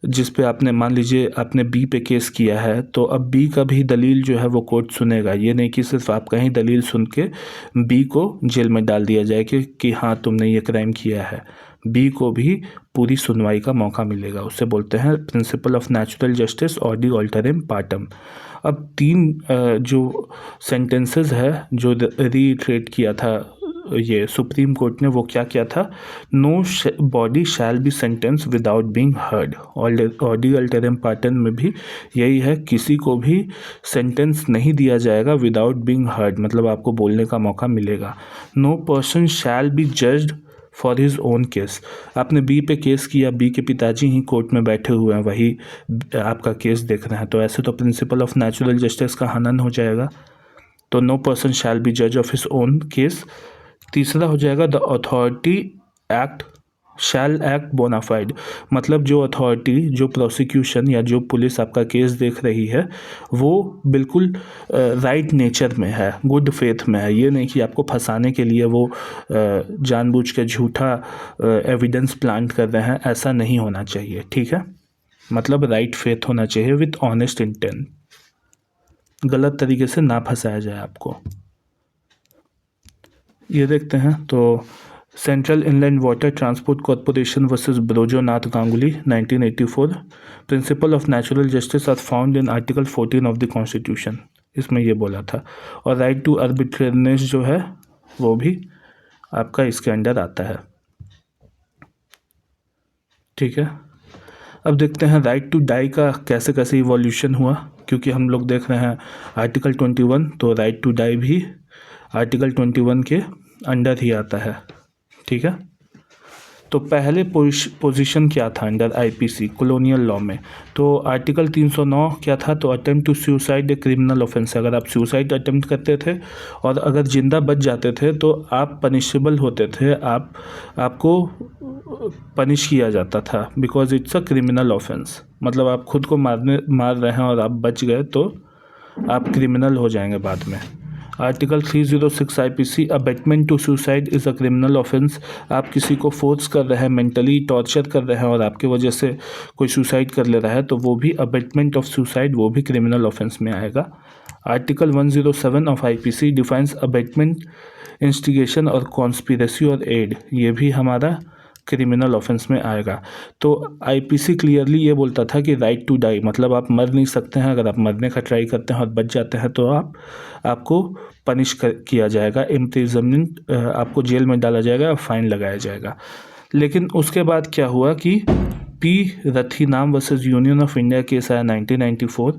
जिस पे आपने, मान लीजिए आपने B पे केस किया है, तो अब B का भी दलील जो है वो कोर्ट सुनेगा। ये नहीं कि सिर्फ आपका ही दलील सुन के B को जेल में डाल दिया जाए कि हाँ तुमने ये क्राइम किया है। B को भी पूरी सुनवाई का मौका मिलेगा। उससे बोलते हैं principal of natural justice, audi alteram partum. अब 3 जो सेंटेंसेस है जो रीट्रेट किया था ये सुप्रीम कोर्ट ने, वो क्या किया था, nobody shall be sentence without being heard. Audi alteram partem में भी यही है, किसी को भी सेंटेंस नहीं दिया जाएगा विदाउट बीइंग हर्ड, मतलब आपको बोलने का मौका मिलेगा। No person shall be judged for his own case. आपने B पे केस किया, B के पिताजी ही कोर्ट में बैठे हुए हैं, वही आपका केस देख रहे हैं, तो ऐसे तो प्रिंसिपल ऑफ नेचुरल जस्टिस का हनन हो जाएगा। तो नो पर्सन शैल बी जज ऑफ हिज ओन केस। तीसरा हो जाएगा the authority act shall act bona fide, मतलब जो अथॉरिटी, जो प्रोसिक्यूशन या जो पुलिस आपका केस देख रही है वो बिल्कुल राइट नेचर में है, गुड फेथ में है। ये नहीं कि आपको फंसाने के लिए वो जानबूझ के झूठा एविडेंस प्लांट कर रहे हैं, ऐसा नहीं होना चाहिए। ठीक है, मतलब राइट फेथ होना चाहिए विथ ऑनेस्ट इंटेंट, गलत तरीके से ना फंसाया जाए आपको। ये देखते हैं, तो central inland water transport corporation versus Brojonath Ganguly 1984, principle of natural justice are found in article 14 of the constitution, इसमें ये बोला था। और राइट टू आर्बिट्रेरीनेस जो है वो भी आपका इसके अंडर आता है। ठीक है, अब देखते हैं राइट टू डाई का कैसे कैसे इवोल्यूशन हुआ, क्योंकि हम लोग देख रहे हैं आर्टिकल 21, तो राइट टू डाई भी आर्टिकल 21 के अंडर ही आता है। ठीक है, तो पहले पोजीशन क्या था अंडर IPC कॉलोनियल लॉ में, तो आर्टिकल 309 क्या था, तो attempt to suicide a criminal offence. अगर आप सुसाइड अटेम्प्ट करते थे और अगर जिंदा बच जाते थे तो आप पनिशेबल होते थे, आपको पनिश किया जाता था, because it's a criminal offence. मतलब आप खुद को मार रहे हैं और आप बच गए तो आप क्रिमिनल हो जाएंगे बाद में। Article 306 IPC, abetment to suicide is a criminal offence. आप किसी को फोर्स कर रहे हैं, मेंटली टॉर्चर कर रहे हैं और आपके वजह से कोई सुसाइड कर ले रहा है, तो वो भी अबेटमेंट ऑफ सुसाइड, वो भी क्रिमिनल ऑफेंस में आएगा। Article 107 of IPC defines abetment, instigation और कॉन्स्पिरेसी और एड, ये भी हमारा क्रिमिनल ऑफेंस में आएगा। तो IPC क्लियरली ये बोलता था कि राइट टू डाई, मतलब आप मर नहीं सकते हैं, अगर आप मरने का ट्राई करते हैं और बच जाते हैं तो आपको पनिश किया जाएगा, इम्प्रिजनमेंट, आपको जेल में डाला जाएगा और फाइन लगाया जाएगा। लेकिन उसके बाद क्या हुआ कि P. Rathinam versus union of India case आया 1994,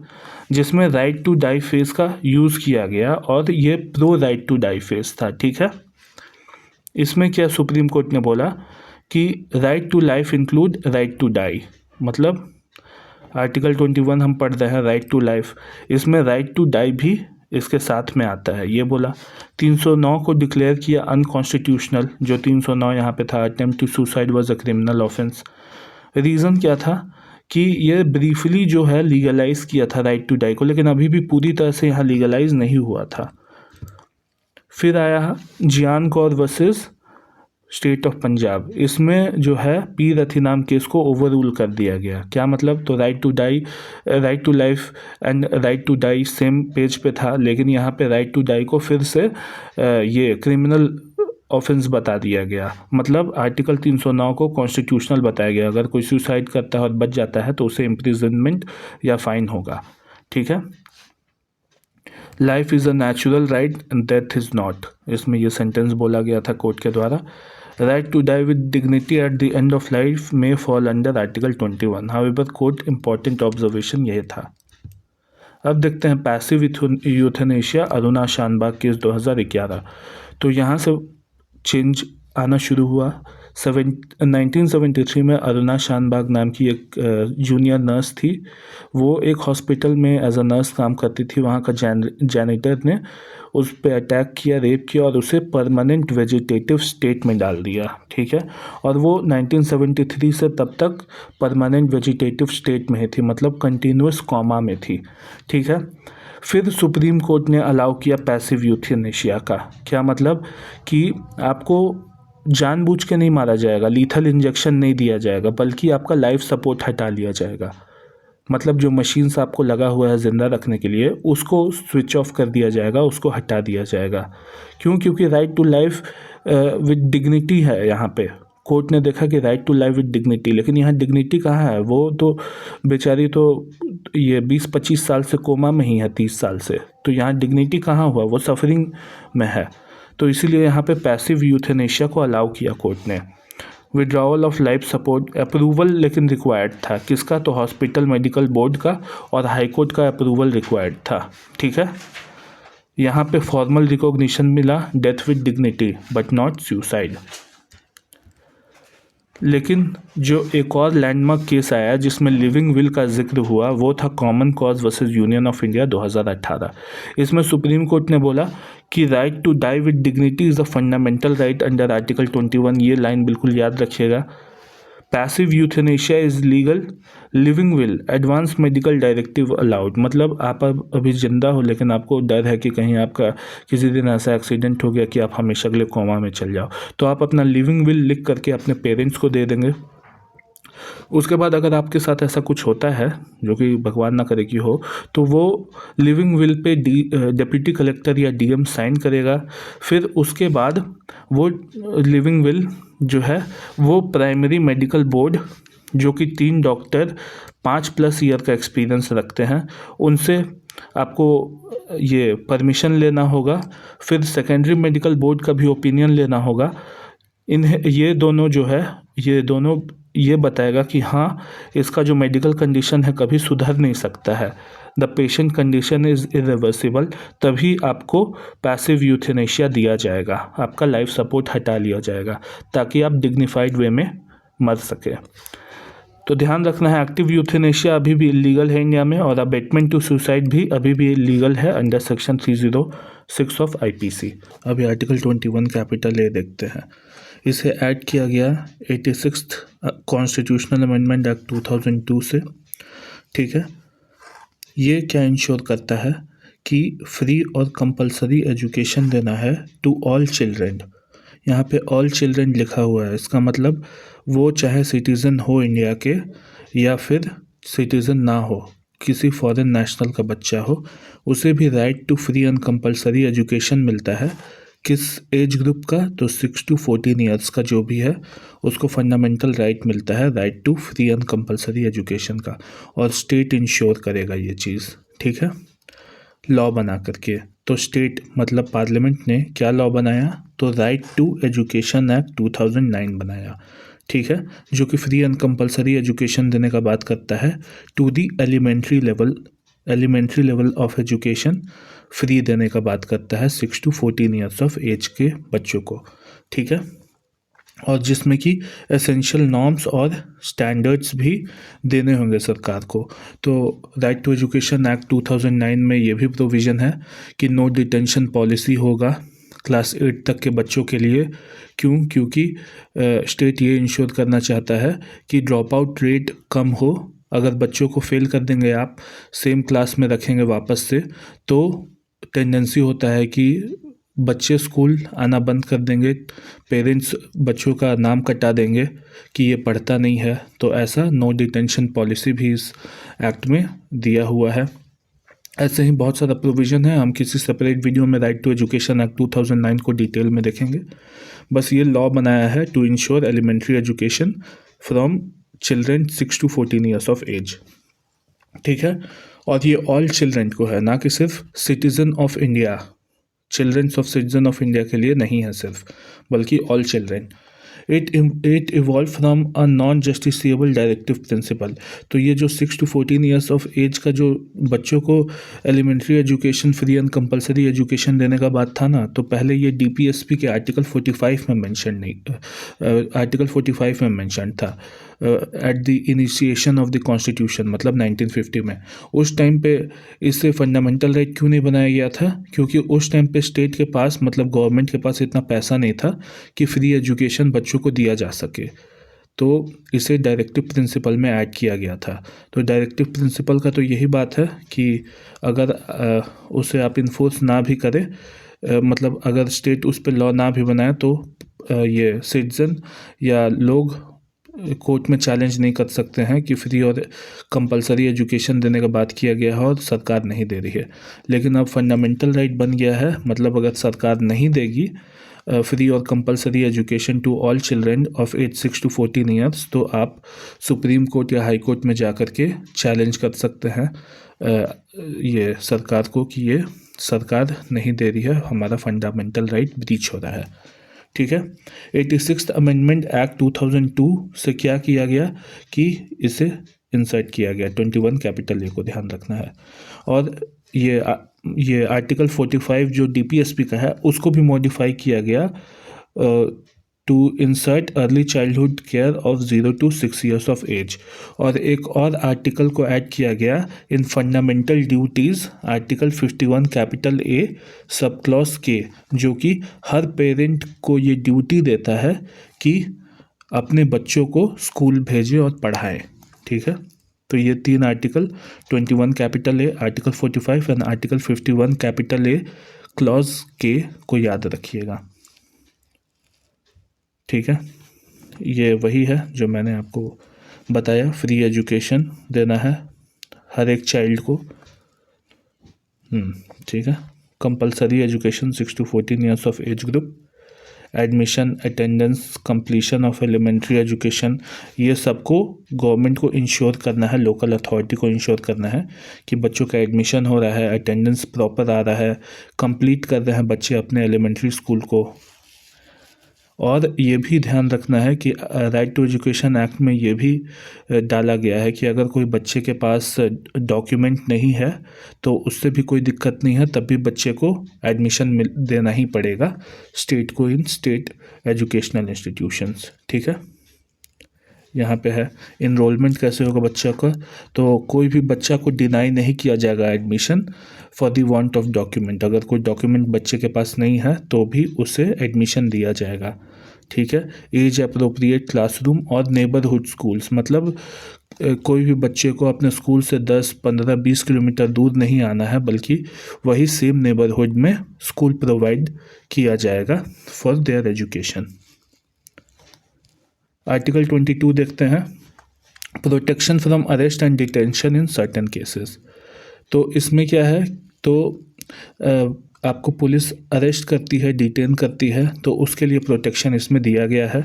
जिसमें राइट टू डाई फेस का यूज़ किया गया और ये pro right to die phase था। ठीक है, इसमें क्या सुप्रीम कोर्ट ने बोला कि right to life include right to die, मतलब आर्टिकल 21 हम पढ़ रहे हैं राइट टू लाइफ, इसमें राइट टू डाई भी इसके साथ में आता है। ये बोला 309 को डिक्लेयर किया अनकॉन्स्टिट्यूशनल, जो 309 यहाँ पे था, attempt to suicide was a criminal offence. Reason क्या था कि ये ब्रीफली जो है लीगलाइज किया था राइट टू डाई को, लेकिन अभी भी पूरी तरह से यहाँ लीगलाइज नहीं हुआ था। फिर आया Gian Kaur versus state of Punjab, इसमें जो है पी रथीनाम केस को ओवर रूल कर दिया गया। क्या मतलब, तो right to die, right to life and right to die same page पे था, लेकिन यहाँ पे राइट टू डाई को फिर से ये क्रिमिनल ऑफेंस बता दिया गया। मतलब आर्टिकल 309 को कॉन्स्टिट्यूशनल बताया गया, अगर कोई सुसाइड करता है और बच जाता है तो उसे इम्प्रिजनमेंट या फाइन होगा। ठीक है। Life is a natural right and death is not, इसमें ये सेंटेंस बोला गया था कोर्ट के द्वारा। Right to die with dignity at the end of life may fall under article 21। However court important observation यह था। अब देखते हैं passive euthanasia Aruna Shanbaug case 2011। तो यहाँ से चेंज आना शुरू हुआ। 1973 में अरुणा शानबाग नाम की एक जूनियर नर्स थी, वो एक हॉस्पिटल में एज अ नर्स काम करती थी। वहाँ का जैनिटर ने उस पर अटैक किया, रेप किया और उसे परमानेंट वेजिटेटिव स्टेट में डाल दिया। ठीक है। और वो 1973 से तब तक परमानेंट वेजिटेटिव स्टेट में ही थी, मतलब कंटिन्यूस कॉमा में थी। ठीक है। फिर सुप्रीम कोर्ट ने अलाउ किया पैसिव यूथेनेशिया का। क्या मतलब कि आपको जानबूझ के नहीं मारा जाएगा, लीथल इंजेक्शन नहीं दिया जाएगा, बल्कि आपका लाइफ सपोर्ट हटा लिया जाएगा। मतलब जो मशीन्स आपको लगा हुआ है ज़िंदा रखने के लिए, उसको स्विच ऑफ कर दिया जाएगा, उसको हटा दिया जाएगा। क्यों? क्योंकि right to life with dignity है। यहाँ पे कोर्ट ने देखा कि right to life with dignity, लेकिन यहाँ डिग्निटी कहाँ है? वो तो बेचारी तो ये 20-25 साल से कोमा में ही है, 30 साल से, तो यहाँ डिग्निटी कहाँ हुआ? वो सफरिंग में है। तो इसीलिए यहाँ पे पैसिव यूथेनेशिया को अलाउ किया कोर्ट ने। Withdrawal of life support approval लेकिन रिक्वायर्ड था, किसका? तो हॉस्पिटल मेडिकल बोर्ड का और हाई कोर्ट का अप्रूवल रिक्वायर्ड था। ठीक है। यहाँ पे फॉर्मल रिकॉग्निशन मिला death with dignity but not suicide. लेकिन जो एक और लैंडमार्क केस आया जिसमें लिविंग विल का जिक्र हुआ, वो था common cause versus union of India 2018। इसमें सुप्रीम कोर्ट ने बोला कि right to die with dignity is a fundamental right under article 21। ये लाइन बिल्कुल याद रखिएगा। Passive euthanasia is legal, living will advance medical directive allowed. मतलब आप अभी जिंदा हो लेकिन आपको डर है कि कहीं आपका किसी दिन ऐसा एक्सीडेंट हो गया कि आप हमेशा के लिए कोमा में चल जाओ, तो आप अपना लिविंग विल लिख करके अपने पेरेंट्स को दे देंगे। उसके बाद अगर आपके साथ ऐसा कुछ होता है, जो कि भगवान ना करे कि हो, तो वो living will pay deputy collector या डीएम साइन करेगा। फिर उसके बाद वो लिविंग विल जो है वो प्राइमरी मेडिकल बोर्ड, जो कि 3 डॉक्टर 5+ ईयर का एक्सपीरियंस रखते हैं, उनसे आपको ये परमिशन लेना होगा। फिर सेकेंडरी मेडिकल बोर्ड का भी ओपिनियन लेना होगा। ये दोनों जो है, ये दोनों ये बताएगा कि हाँ, इसका जो मेडिकल कंडीशन है कभी सुधर नहीं सकता है, the patient condition is irreversible, तभी आपको पैसिव यूथेनेशिया दिया जाएगा, आपका लाइफ सपोर्ट हटा लिया जाएगा, ताकि आप डिग्निफाइड वे में मर सके। तो ध्यान रखना है, एक्टिव यूथेनेशिया अभी भी इलीगल है इंडिया में, और अबेटमेंट टू सुसाइड भी अभी भी इलीगल है अंडर सेक्शन 306 ऑफ आईपीसी। अभी आर्टिकल 21 कैपिटल ए देखते हैं। इसे ऐड किया गया 86th कॉन्स्टिट्यूशनल अमेंडमेंट एक्ट 2002 से। ठीक है। ये क्या इंश्योर करता है कि फ्री और कंपलसरी एजुकेशन देना है टू ऑल चिल्ड्रेन। यहाँ पे ऑल चिल्ड्रेन लिखा हुआ है, इसका मतलब वो चाहे सिटीज़न हो इंडिया के या फिर सिटीज़न ना हो, किसी फॉरेन नेशनल का बच्चा हो, उसे भी right to free and compulsory education मिलता है। किस एज ग्रुप का? तो 6 to 14 ईयर्स का जो भी है उसको फंडामेंटल राइट मिलता है, right to free and compulsory education का, और स्टेट इंश्योर करेगा ये चीज़। ठीक है। लॉ बना करके, तो स्टेट मतलब पार्लियामेंट ने क्या लॉ बनाया? तो राइट टू एजुकेशन एक्ट 2009 बनाया। ठीक है। जो कि फ्री एंड कंपलसरी एजुकेशन देने का बात करता है to the elementary level of education free देने का बात करता है 6 to 14 ईयर्स ऑफ एज के बच्चों को। ठीक है। और जिसमें कि एसेंशियल नॉर्म्स और स्टैंडर्ड्स भी देने होंगे सरकार को। तो राइट टू एजुकेशन एक्ट 2009 में ये भी प्रोविज़न है कि नो डिटेंशन पॉलिसी होगा क्लास 8 तक के बच्चों के लिए। क्योंकि स्टेट ये इंश्योर करना चाहता है कि ड्रॉप आउट रेट कम हो। अगर बच्चों को फेल कर देंगे आप, सेम क्लास में रखेंगे वापस से, तो टेंडेंसी होता है कि बच्चे स्कूल आना बंद कर देंगे, पेरेंट्स बच्चों का नाम कटा देंगे कि ये पढ़ता नहीं है। तो ऐसा नो डिटेंशन पॉलिसी भी इस एक्ट में दिया हुआ है। ऐसे ही बहुत सारा प्रोविज़न है, हम किसी सेपरेट वीडियो में राइट टू एजुकेशन एक्ट 2009 को डिटेल में देखेंगे। बस ये लॉ बनाया है to ensure elementary education from children 6 to 14 years of age. ठीक है, और ये ऑल चिल्ड्रेन को है, ना कि सिर्फ citizen of India, childrens of citizen of India के लिए नहीं है सिर्फ, बल्कि all children. It evolve from a non justiciable directive principle. तो ये जो 6 to 14 ईयर्स ऑफ एज का जो बच्चों को elementary education free and compulsory education देने का बात था ना, तो पहले ये डीपीएसपी के आर्टिकल 45 में मेंशन नहीं, आर्टिकल 45 में मेंशन था at the initiation of the constitution, मतलब 1950 में। उस टाइम पे इससे फंडामेंटल राइट क्यों नहीं बनाया गया था? क्योंकि उस टाइम पे स्टेट के पास, मतलब गवर्नमेंट के पास इतना पैसा नहीं था कि फ्री एजुकेशन बच्चों को दिया जा सके। तो इसे डायरेक्टिव प्रिंसिपल में ऐड किया गया था। तो डायरेक्टिव प्रिंसिपल का तो यही बात है कि अगर उसे आप इन्फोर्स ना भी करें, मतलब अगर स्टेट उस पर लॉ ना भी बनाए, तो ये सिटीजन या लोग कोर्ट में चैलेंज नहीं कर सकते हैं कि फ्री और कंपलसरी एजुकेशन देने का बात किया गया है और सरकार नहीं दे रही है। लेकिन अब फंडामेंटल राइट बन गया है, मतलब अगर सरकार नहीं देगी फ्री और compulsory education to all children of age 6 to 14 years, तो आप सुप्रीम कोर्ट या हाई कोर्ट में जा कर के चैलेंज कर सकते हैं ये सरकार को कि ये सरकार नहीं दे रही है, हमारा फंडामेंटल राइट ब्रीच हो रहा है। ठीक है, 86th अमेंडमेंट एक्ट 2002 से क्या किया गया कि इसे इंसर्ट किया गया, 21 कैपिटल ए को ध्यान रखना है। और ये आर्टिकल 45 जो डीपीएसपी का है उसको भी मॉडिफाई किया गया to insert early childhood care of 0 to 6 years of age. और एक और आर्टिकल को ऐड किया गया in fundamental duties, article 51 capital A sub clause के, जो कि हर पेरेंट को ये ड्यूटी देता है कि अपने बच्चों को स्कूल भेजें और पढ़ाएं। ठीक है, तो ये 3 article 21 capital A, article 45 and article 51 capital A clause के को याद रखिएगा। ठीक है, ये वही है जो मैंने आपको बताया, फ्री एजुकेशन देना है हर एक चाइल्ड को। ठीक है, compulsory education 6 to 14 years of age group, admission, attendance, completion of elementary education, ये सबको गवर्नमेंट को इंश्योर करना है, लोकल अथॉरिटी को इंश्योर करना है कि बच्चों का एडमिशन हो रहा है, अटेंडेंस प्रॉपर आ रहा है, कंप्लीट कर रहे हैं बच्चे अपने एलिमेंट्री स्कूल को। और ये भी ध्यान रखना है कि राइट टू एजुकेशन एक्ट में ये भी डाला गया है कि अगर कोई बच्चे के पास डॉक्यूमेंट नहीं है तो उससे भी कोई दिक्कत नहीं है, तब भी बच्चे को एडमिशन देना ही पड़ेगा स्टेट को इन स्टेट एजुकेशनल इंस्टीट्यूशंस। ठीक है, यहाँ पे है इनरोलमेंट कैसे होगा बच्चा का, तो कोई भी बच्चा को डिनाई नहीं किया जाएगा admission for the want of document. अगर कोई डॉक्यूमेंट बच्चे के पास नहीं है तो भी उसे एडमिशन दिया जाएगा। ठीक है, एज अप्रोप्रिएट क्लासरूम और नेबरहुड स्कूल्स, मतलब कोई भी बच्चे को अपने स्कूल से 10, 15, 20 किलोमीटर दूर नहीं आना है, बल्कि वही सेम नेबरहुड में स्कूल प्रोवाइड किया जाएगा फॉर देयर एजुकेशन। आर्टिकल 22 देखते हैं, protection from arrest and detention in certain cases. तो इसमें क्या है, तो आपको पुलिस अरेस्ट करती है, डिटेन करती है, तो उसके लिए प्रोटेक्शन इसमें दिया गया है।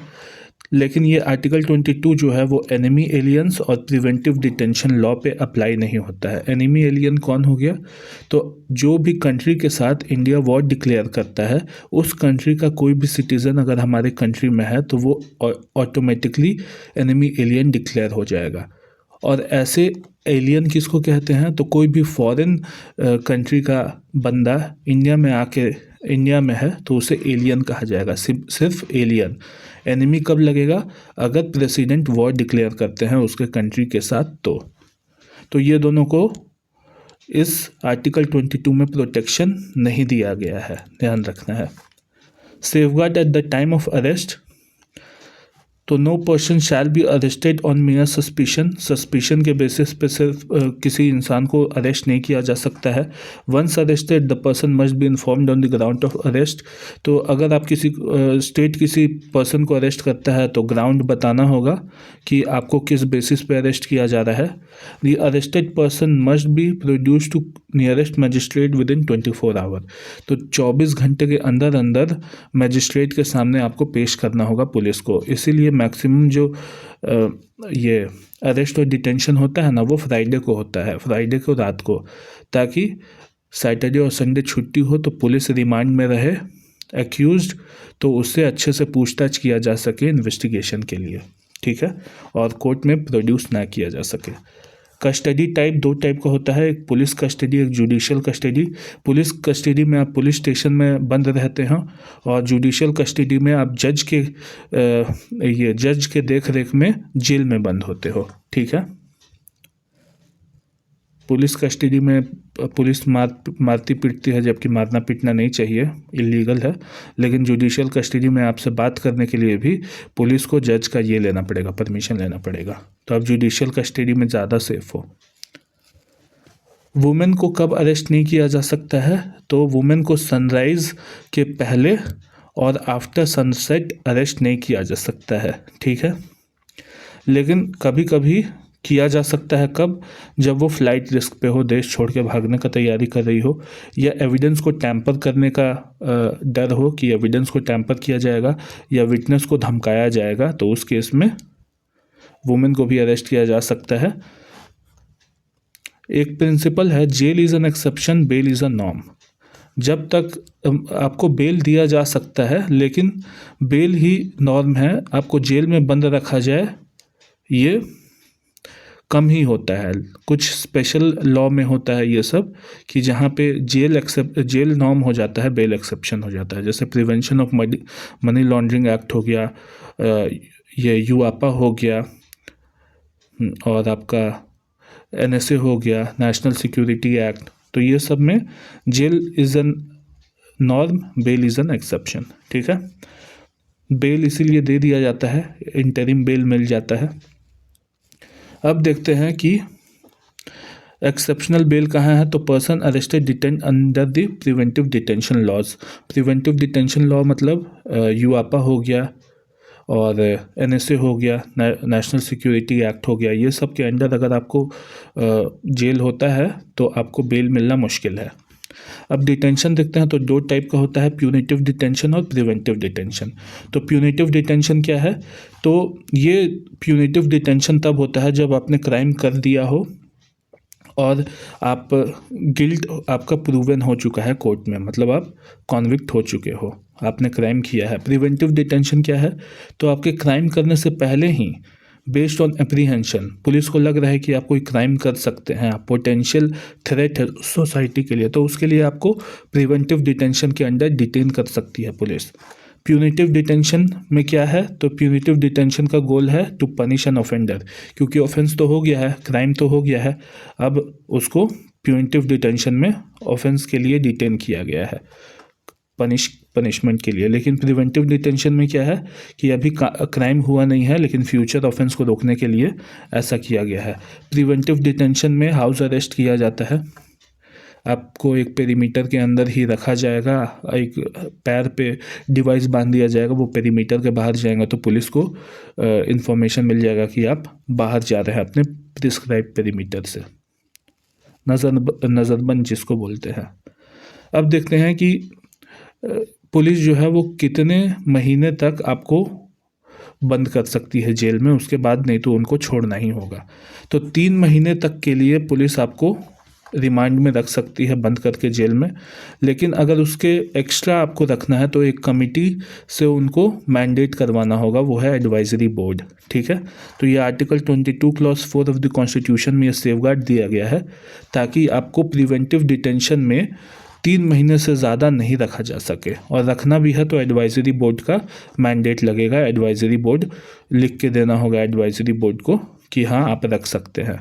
लेकिन ये आर्टिकल 22 जो है वो एनिमी एलियंस और प्रिवेंटिव डिटेंशन लॉ पे अप्लाई नहीं होता है। एनिमी एलियन कौन हो गया, तो जो भी कंट्री के साथ इंडिया वॉर डिक्लेयर करता है, उस कंट्री का कोई भी सिटीज़न अगर हमारे कंट्री में है तो वो ऑटोमेटिकली एनिमी एलियन डिक्लेयर हो जाएगा। और ऐसे एलियन किसको कहते हैं, तो कोई भी फॉरेन कंट्री का बंदा इंडिया में है तो उसे एलियन कहा जाएगा, सिर्फ एलियन। एनिमी कब लगेगा? अगर प्रेसिडेंट वॉर डिक्लेयर करते हैं उसके कंट्री के साथ तो ये दोनों को इस आर्टिकल 22 में प्रोटेक्शन नहीं दिया गया है, ध्यान रखना है। Safeguard at the time of arrest, तो no person shall be arrested on mere suspicion के बेसिस पे सिर्फ किसी इंसान को अरेस्ट नहीं किया जा सकता है। Once arrested the person must be informed on the ground of arrest, तो अगर आप स्टेट किसी पर्सन को अरेस्ट करता है तो ग्राउंड बताना होगा कि आपको किस बेसिस पे अरेस्ट किया जा रहा है। The arrested person must be produce to nearest magistrate within 24 hour, तो 24 घंटे के अंदर अंदर मजिस्ट्रेट के सामने आपको पेश करना होगा पुलिस को। इसीलिए मैक्सिमम जो ये अरेस्ट और डिटेंशन होता है ना, वो फ्राइडे को होता है, फ्राइडे को रात को, ताकि सैटरडे और संडे छुट्टी हो तो पुलिस रिमांड में रहे एक्यूज्ड, तो उससे अच्छे से पूछताछ किया जा सके इन्वेस्टिगेशन के लिए, ठीक है, और कोर्ट में प्रोड्यूस ना किया जा सके। कस्टडी टाइप 2 टाइप का होता है, एक पुलिस कस्टडी, एक जुडिशियल कस्टडी। पुलिस कस्टडी में आप पुलिस स्टेशन में बंद रहते हैं और जुडिशियल कस्टडी में आप जज के देख रेख में जेल में बंद होते हो, ठीक है। पुलिस कस्टडी में पुलिस मारती पीटती है, जबकि मारना पीटना नहीं चाहिए, इलीगल है, लेकिन जुडिशियल कस्टडी में आपसे बात करने के लिए भी पुलिस को जज का ये लेना पड़ेगा, परमिशन लेना पड़ेगा, तो आप जुडिशियल कस्टडी में ज़्यादा सेफ हो। वुमेन को कब अरेस्ट नहीं किया जा सकता है? तो वुमेन को सनराइज़ के पहले और आफ्टर सनसेट अरेस्ट नहीं किया जा सकता है, ठीक है, लेकिन कभी कभी किया जा सकता है। कब? जब वो फ्लाइट रिस्क पे हो, देश छोड़ के भागने का तैयारी कर रही हो, या एविडेंस को टैम्पर करने का डर हो कि एविडेंस को टैम्पर किया जाएगा या विटनेस को धमकाया जाएगा, तो उस केस में वुमेन को भी अरेस्ट किया जा सकता है। एक प्रिंसिपल है, jail is an exception, bail is a norm. जब तक आपको बेल दिया जा सकता है, लेकिन बेल ही नॉर्म है, आपको जेल में बंद रखा जाए ये कम ही होता है। कुछ स्पेशल लॉ में होता है ये सब कि जहाँ पे जेल नॉर्म हो जाता है, बेल एक्सेप्शन हो जाता है। जैसे prevention of money laundering act हो गया, ये यूआपा हो गया, और आपका NSA हो गया, नेशनल सिक्योरिटी एक्ट, तो ये सब में jail is an norm, bail is an exception, ठीक है। बेल इसीलिए दे दिया जाता है, इंटरिम बेल मिल जाता है। अब देखते हैं कि एक्सेप्शनल बेल कहाँ है, तो person arrested detain under the preventive detention laws. Preventive detention law मतलब यूआपा हो गया और NSA हो गया, नेशनल सिक्योरिटी एक्ट हो गया, ये सब के अंडर अगर आपको जेल होता है तो आपको बेल मिलना मुश्किल है। अब डिटेंशन देखते हैं तो 2 टाइप का होता है, प्यूनिटिव डिटेंशन और प्रिवेंटिव डिटेंशन। तो प्यूनिटिव डिटेंशन क्या है? तो ये प्यूनिटिव डिटेंशन तब होता है जब आपने क्राइम कर दिया हो और गिल्ट आपका प्रूवन हो चुका है कोर्ट में, मतलब आप कॉन्विक्ट हो चुके हो, आपने क्राइम किया है। प्रिवेंटिव डिटेंशन क्या है? तो आपके क्राइम करने से पहले ही बेस्ड ऑन एप्रीहेंशन, पुलिस को लग रहा है कि आप कोई क्राइम कर सकते हैं, आप पोटेंशियल थ्रेट है सोसाइटी के लिए, तो उसके लिए आपको प्रिवेंटिव डिटेंशन के अंडर डिटेन कर सकती है पुलिस। प्यूनिटिव डिटेंशन में क्या है? तो प्यूनिटिव डिटेंशन का गोल है टू पनिश एन ऑफेंडर, क्योंकि ऑफेंस तो हो गया है, क्राइम तो हो गया है, अब उसको प्यूनिटिव डिटेंशन में ऑफेंस के लिए डिटेन किया गया है, पनिशमेंट के लिए। लेकिन प्रिवेंटिव डिटेंशन में क्या है कि अभी क्राइम हुआ नहीं है, लेकिन फ्यूचर ऑफेंस को रोकने के लिए ऐसा किया गया है। प्रिवेंटिव डिटेंशन में हाउस अरेस्ट किया जाता है, आपको एक पेरीमीटर के अंदर ही रखा जाएगा, एक पैर पे डिवाइस बांध दिया जाएगा, वो पेरीमीटर के बाहर जाएगा तो पुलिस को इन्फॉर्मेशन मिल जाएगा कि आप बाहर जा रहे हैं अपने प्रिस्क्राइब पेरीमीटर से, नज़रबंद जिसको बोलते हैं। अब देखते हैं कि पुलिस जो है वो कितने महीने तक आपको बंद कर सकती है जेल में, उसके बाद नहीं तो उनको छोड़ना ही होगा। तो 3 महीने तक के लिए पुलिस आपको रिमांड में रख सकती है बंद करके जेल में, लेकिन अगर उसके एक्स्ट्रा आपको रखना है तो एक कमिटी से उनको मैंडेट करवाना होगा, वो है एडवाइजरी बोर्ड, ठीक है। तो ये article 22 clause 4 of the constitution में ये सेफगार्ड दिया गया है ताकि आपको प्रिवेंटिव डिटेंशन में 3 महीने से ज़्यादा नहीं रखा जा सके, और रखना भी है तो एडवाइजरी बोर्ड का मैंडेट लगेगा। एडवाइजरी बोर्ड लिख के देना होगा एडवाइजरी बोर्ड को कि हाँ आप रख सकते हैं।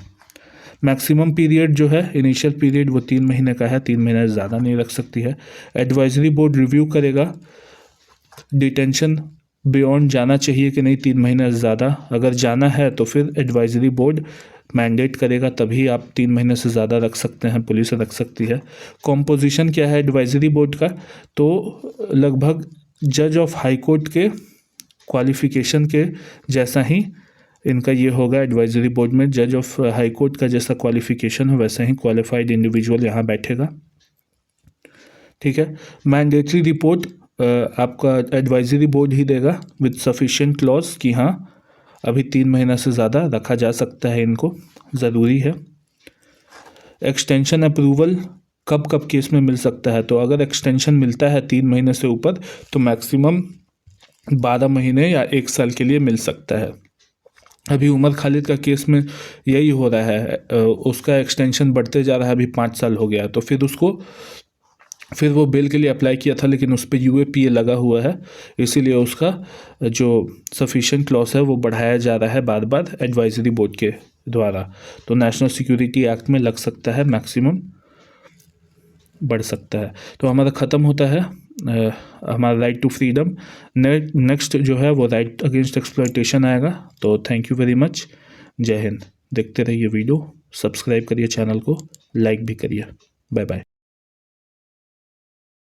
मैक्सिमम पीरियड जो है, इनिशियल पीरियड, वो 3 महीने का है, 3 महीने से ज़्यादा नहीं रख सकती है। एडवाइजरी बोर्ड रिव्यू करेगा डिटेंशन बियॉन्ड जाना चाहिए कि नहीं 3 महीने से ज़्यादा। अगर जाना है तो फिर एडवाइजरी बोर्ड मैंडेट करेगा, तभी आप 3 महीने से ज़्यादा रख सकते हैं, पुलिस रख सकती है। कॉम्पोजिशन क्या है एडवाइजरी बोर्ड का, तो लगभग जज ऑफ हाई कोर्ट के क्वालिफिकेशन के जैसा ही इनका ये होगा। एडवाइजरी बोर्ड में जज ऑफ हाई कोर्ट का जैसा क्वालिफिकेशन हो वैसा ही क्वालिफाइड इंडिविजुअल यहाँ बैठेगा। ठीक है। मैंडेटरी रिपोर्ट आपका एडवाइजरी बोर्ड ही देगा विद सफिशिएंट क्लॉज कि हाँ अभी 3 महीना से ज़्यादा रखा जा सकता है, इनको ज़रूरी है। एक्सटेंशन अप्रूवल कब कब केस में मिल सकता है, तो अगर एक्सटेंशन मिलता है 3 महीने से ऊपर तो मैक्सिमम 12 महीने या 1 साल के लिए मिल सकता है। अभी उमर खालिद का केस में यही हो रहा है, उसका एक्सटेंशन बढ़ते जा रहा है, अभी 5 साल हो गया, तो फिर वो बेल के लिए अप्लाई किया था लेकिन उस पर UAPA लगा हुआ है, इसीलिए उसका जो सफिशिएंट क्लॉज है वो बढ़ाया जा रहा है बार बार एडवाइजरी बोर्ड के द्वारा। तो नेशनल सिक्योरिटी एक्ट में लग सकता है, मैक्सिमम बढ़ सकता है। तो हमारा ख़त्म होता है हमारा राइट टू फ्रीडम। नेक्स्ट जो है वो राइट अगेंस्ट एक्सप्लॉयटेशन आएगा। तो थैंक यू वेरी मच, जय हिंद। देखते रहिए वीडियो, सब्सक्राइब करिए चैनल को, लाइक भी करिए। Bye bye.